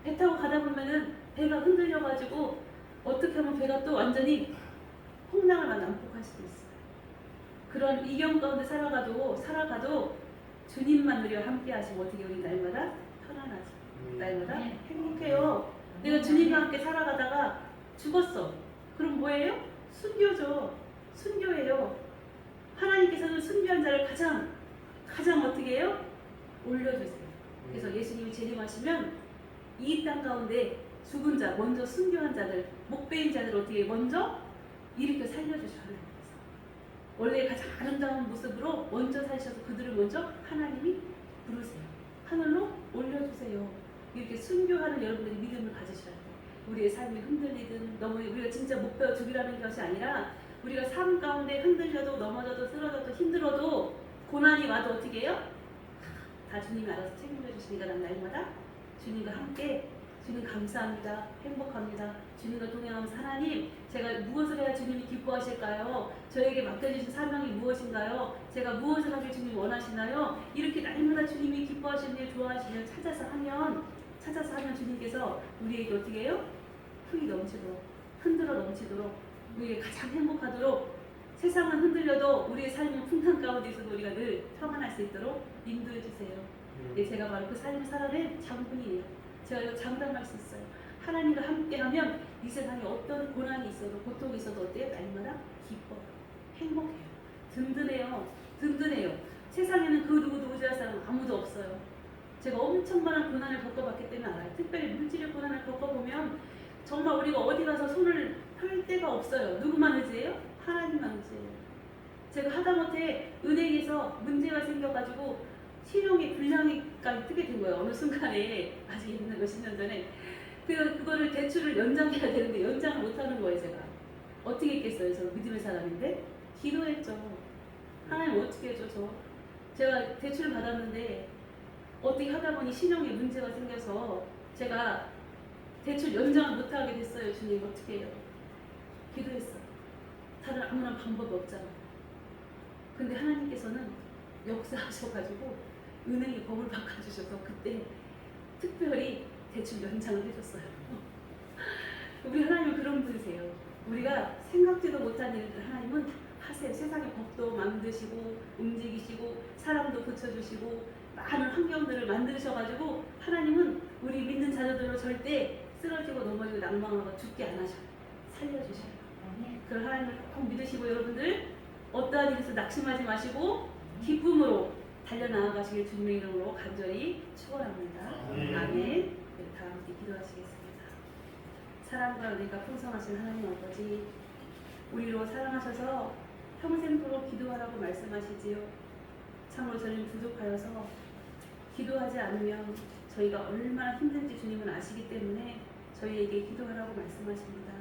배 타고 가다 보면은 배가 흔들려가지고 어떻게 하면 배가 또 완전히 풍랑을 난폭할 수도 있어요. 그런 이경 가운데 살아가도 주님만 우리와 함께 하시고 어떻게 우리 날마다 편안하죠. 날마다 행복해요. 내가 주님과 함께 살아가다가 죽었어. 그럼 뭐예요? 순교죠. 순교예요. 하나님께서는 순교한 자를 가장 어떻게 해요? 올려주세요. 그래서 예수님이 재림하시면 이 땅 가운데 죽은 자, 먼저 순교한 자들, 목배인 자들 어떻게 먼저 일으켜 살려주셔. 하나님께서 원래 가장 아름다운 모습으로 먼저 사셔서 그들을 먼저 하나님이 부르세요. 하늘로 올려주세요. 이렇게 순교하는 여러분들이 믿음을 가지셔야 돼요. 우리의 삶이 흔들리든 너무 우리가 진짜 목표 죽이라는 것이 아니라 우리가 삶 가운데 흔들려도 넘어져도 쓰러져도 힘들어도 고난이 와도 어떻게 해요? 다 주님이 알아서 책임져 주시니까 난 날마다 주님과 함께 주님 감사합니다. 행복합니다. 주님과 동행하면서 하나님 제가 무엇을 해야 주님이 기뻐하실까요? 저에게 맡겨주신 사명이 무엇인가요? 제가 무엇을 하길 주님이 원하시나요? 이렇게 날마다 주님이 기뻐하시는 일 좋아하시는 찾아서 하면 주님께서 우리에게 어떻게 해요? 흥이 넘치도록 흔들어 넘치도록 우리가 가장 행복하도록 세상은 흔들려도 우리의 삶은 풍랑 가운데 있어도 우리가 늘 평안할 수 있도록 인도해 주세요. 제가 바로 그 삶을 살아낸 장군이에요. 제가 이거 장담할 수 있어요. 하나님과 함께하면 이 세상에 어떤 고난이 있어도 고통이 있어도 어때요? 날마다 기뻐요. 행복해요. 든든해요. 세상에는 그 누구도 의지할 사람 아무도 없어요. 제가 엄청 많은 고난을 겪어봤기 때문에 알아요. 특별히 물질의 고난을 겪어보면 정말 우리가 어디 가서 손을 펼 데가 없어요. 누구만 의지해요? 하나님만 의지해요. 제가 하다못해 은행에서 문제가 생겨가지고 신용이 불량이까지 뜨게 된 거예요. 어느 순간에 아직 옛날 몇십 년 전에 그거를 대출을 연장해야 되는데 연장을 못하는 거예요. 제가 어떻게 했겠어요? 저 믿음의 사람인데 기도했죠. 하나님 어떻게 해줘? 제가 대출을 받았는데 어떻게 하다 보니 신용에 문제가 생겨서 제가 대출 연장을 못하게 됐어요. 주님 어떻게 해요? 기도했어요. 다른 아무런 방법이 없잖아요. 근데 하나님께서는 역사하셔가지고 은행에 법을 바꿔주셔서 그때 특별히 대출 연장을 해줬어요. 우리 하나님은 그런 분이세요. 우리가 생각지도 못한 일들 하나님은 하세요. 세상의 법도 만드시고 움직이시고 사람도 붙여주시고 많은 환경들을 만드셔가지고 하나님은 우리 믿는 자녀들로 절대 쓰러지고 넘어지고 낭망하고 죽게 안 하셔요. 살려주셔요. 그걸 하나님을 꼭 믿으시고 여러분들 어떠한 일에서 낙심하지 마시고 기쁨으로 달려나아가시길 주님의 이름으로 간절히 축원합니다. 아멘. 네, 다 함께 기도하시겠습니다. 사랑과 은혜가 풍성하신 하나님 아버지, 우리로 사랑하셔서 평생토록 기도하라고 말씀하시지요. 참으로 저는 부족하여서 기도하지 않으면 저희가 얼마나 힘든지 주님은 아시기 때문에 저희에게 기도하라고 말씀하십니다.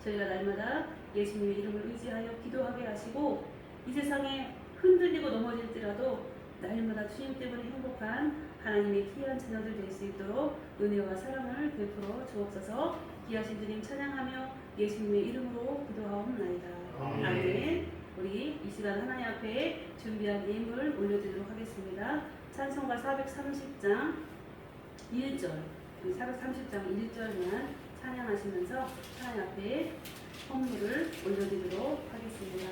저희가 날마다 예수님의 이름을 의지하여 기도하게 하시고 이 세상에 흔들리고 넘어질지라도 날마다 주님 때문에 행복한 하나님의 귀한 자녀들 될 수 있도록 은혜와 사랑을 베풀어 주옵소서. 귀하신 주님 찬양하며 예수님의 이름으로 기도하옵나이다. 아멘. 우리 이 시간 하나님 앞에 준비한 예물 올려드리도록 하겠습니다. 찬송가 430장 1절, 430장 1절만 찬양하시면서 하나님 앞에 헌물을 올려드리도록 하겠습니다.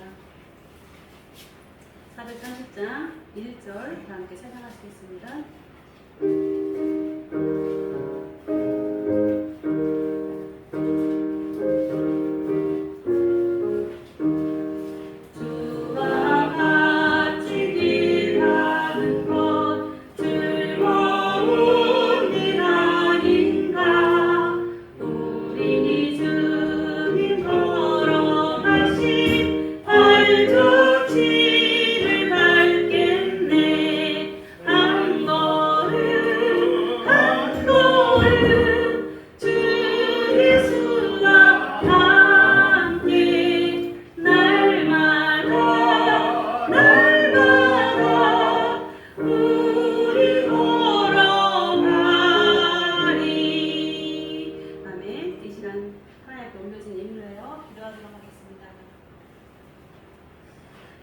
430장 1절 다 함께 찬양하시겠습니다.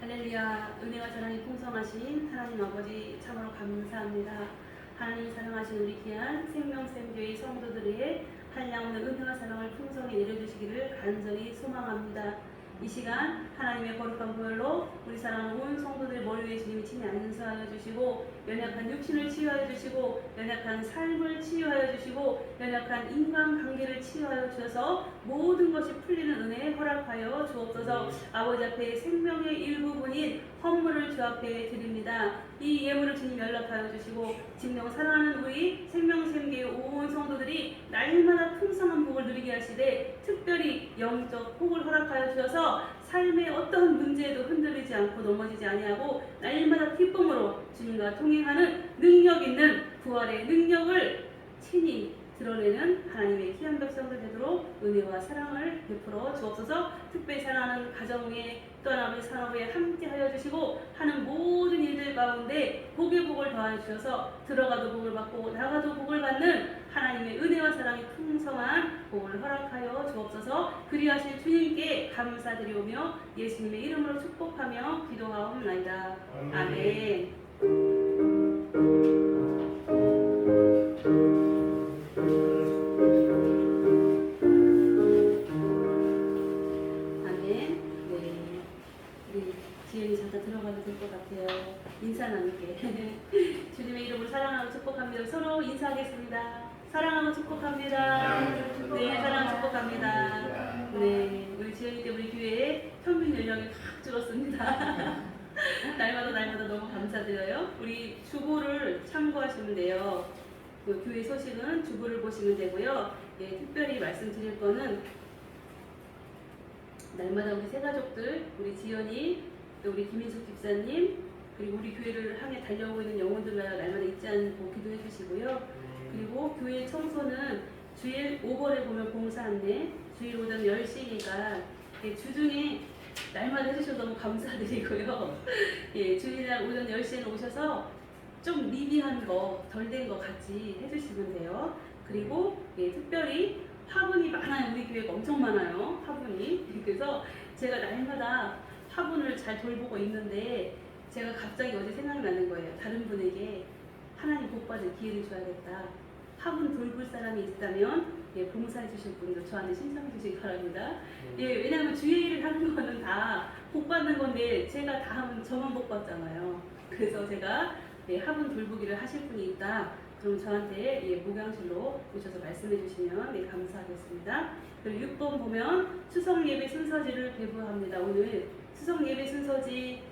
할렐루야. 은혜와 사랑이 풍성하신 하나님 아버지 참으로 감사합니다. 하나님 사랑하신 우리 귀한 생명샘교회 성도들의 한량없는 은혜와 사랑을 풍성히 내려주시기를 간절히 소망합니다. 이 시간 하나님의 거룩한 보혈로 우리 사랑하는 온 성도들 머리 위에 주님이 친히 안수하여 주시고 연약한 육신을 치유하여 주시고 연약한 삶을 치유하여 주시고 연약한 인간관계를 치유하여 주셔서 모든 것이 풀리는 은혜 허락하여 주옵소서. 아버지 앞에 생명의 일부분인 헌물을 주 앞에 드립니다. 이 예물을 주님 연락하여 주시고 진정 사랑하는 우리 생명샘교회 온 성도들이 날마다 풍성한 복을 누리게 하시되 특별히 영적 복을 허락하여 주셔서 삶의 어떤 문제에도 흔들리지 않고 넘어지지 아니하고 날마다 기쁨으로 주님과 동행하는 능력 있는 부활의 능력을 친히 드러내는 하나님의 귀한 백성들 되도록 은혜와 사랑을 베풀어 주옵소서. 특별히 사랑하는 가정에 또 하나의 산업에 함께하여 주시고 하는 모든 일들 가운데 복의 복을 더하여 주셔서 들어가도 복을 받고 나가도 복을 받는 하나님의 은혜와 사랑이 풍성한 복을 허락하여 주옵소서. 그리하실 주님께 감사드리오며 예수님의 이름으로 축복하며 기도하옵나이다. 아멘. 인사 나눌게. 주님의 이름으로 사랑하고 축복합니다. 서로 인사하겠습니다. 사랑하고 축복합니다. 네, 사랑하고 축복합니다. 네, 우리 지연이 때 우리 교회에 평균 연령이 확 줄었습니다. 날마다 너무 감사드려요. 우리 주보를 참고하시면 돼요. 그 교회 소식은 주보를 보시면 되고요. 예, 특별히 말씀드릴 거는 날마다 우리 새 가족들, 우리 지연이, 또 우리 김인숙 집사님, 그리고 우리 교회를 향해 달려오고 있는 영혼들과 날마다 잊지 않고 기도해 주시고요. 그리고 교회 청소는 주일 5번에 보면 봉사 안내, 주일 오전 10시니까 주중에 날마다 해주셔서 너무 감사드리고요. 예, 주일날 오전 10시에는 오셔서 좀 미비한 거, 덜 된 거 같이 해주시면 돼요. 그리고 예, 특별히 화분이 많아요. 우리 교회가 엄청 많아요. 화분이. 그래서 제가 날마다 화분을 잘 돌보고 있는데 제가 갑자기 어제 생각이 나는 거예요. 다른 분에게 하나님 복받을 기회를 줘야겠다. 화분 돌볼 사람이 있다면 예, 봉사해 주실 분도 저한테 신청해 주시기 바랍니다. 예, 왜냐하면 주의 일을 하는 거는 다 복받는 건데 제가 다 하면 저만 복받잖아요. 그래서 제가 예, 화분 돌보기를 하실 분이 있다. 그럼 저한테 목양실로 오셔서 말씀해 주시면 감사하겠습니다. 그리고 6번 보면 추석 예배 순서지를 배부합니다. 오늘 추석 예배 순서지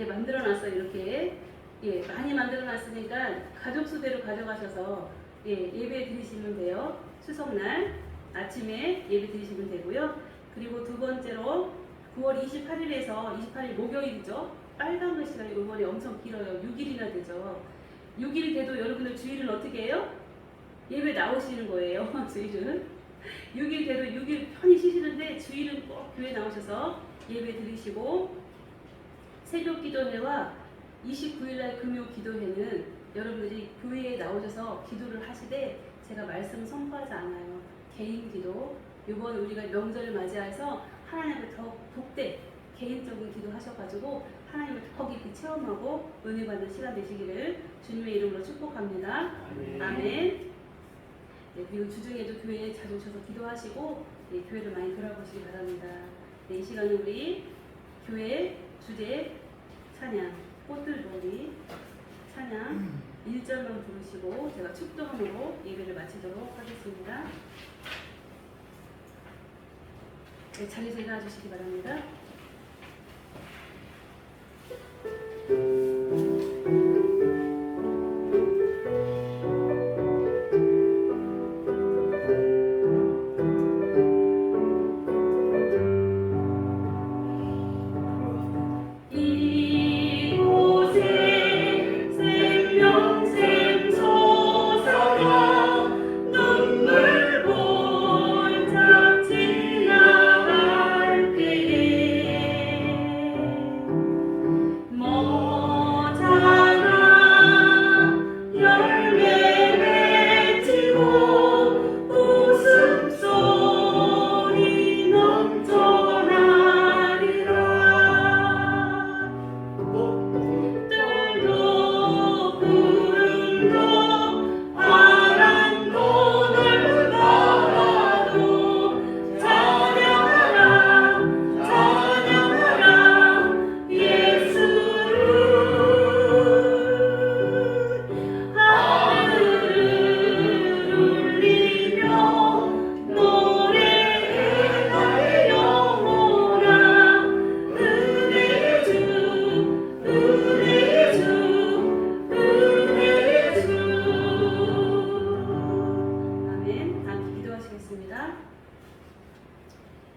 만들어 놨어요. 이렇게 많이 만들어 놨으니까 가족 수대로 가져가셔서 예배 드리시면 돼요. 추석날 아침에 예배 드리시면 되고요. 그리고 두 번째로 9월 28일에서 28일 목요일이죠. 빨간 글씨가 이번에 엄청 길어요. 6일이나 되죠. 6일이 돼도 여러분들 주일은 어떻게 해요? 예배 나오시는 거예요. 주일은 6일 돼도 6일 편히 쉬시는데 주일은 꼭 교회 나오셔서 예배 드리시고, 새벽 기도회와 29일날 금요 기도회는 여러분들이 교회에 나오셔서 기도를 하시되 제가 말씀 선포하지 않아요. 개인 기도, 이번 우리가 명절을 맞이해서 하나님을 더 복되 개인적인 기도 하셔가지고 하나님을 더 깊이 체험하고 은혜 받는 시간 되시기를 주님의 이름으로 축복합니다. 아멘. 그리고 주중에도 교회에 자주 오셔서 기도하시고 교회를 많이 돌아보시기 바랍니다. 이 시간은 우리 교회 주제 찬양, 꽃들놀이 찬양 1절만 부르시고 제가 축도함으로 예배를 마치도록 하겠습니다. 자리에서 일어나 주시기 바랍니다.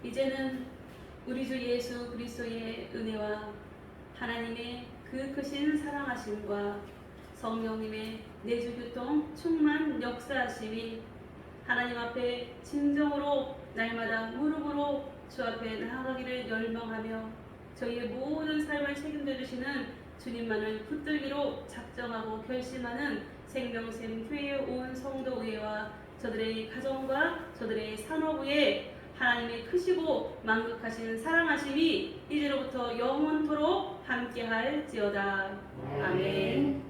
이제는 우리 주 예수 그리스도의 은혜와 하나님의 그 크신 사랑하심과 성령님의 내주 교통 충만 역사하심이 하나님 앞에 진정으로 날마다 무릎으로 주 앞에 나아가기를 열망하며 저희의 모든 삶을 책임져 주시는 주님만을 붙들기로 작정하고 결심하는 생명샘 교회에 온 성도의회와 저들의 가정과 저들의 산업의회 하나님의 크시고 만극하신 사랑하심이 이제로부터 영원토록 함께할지어다. 아멘.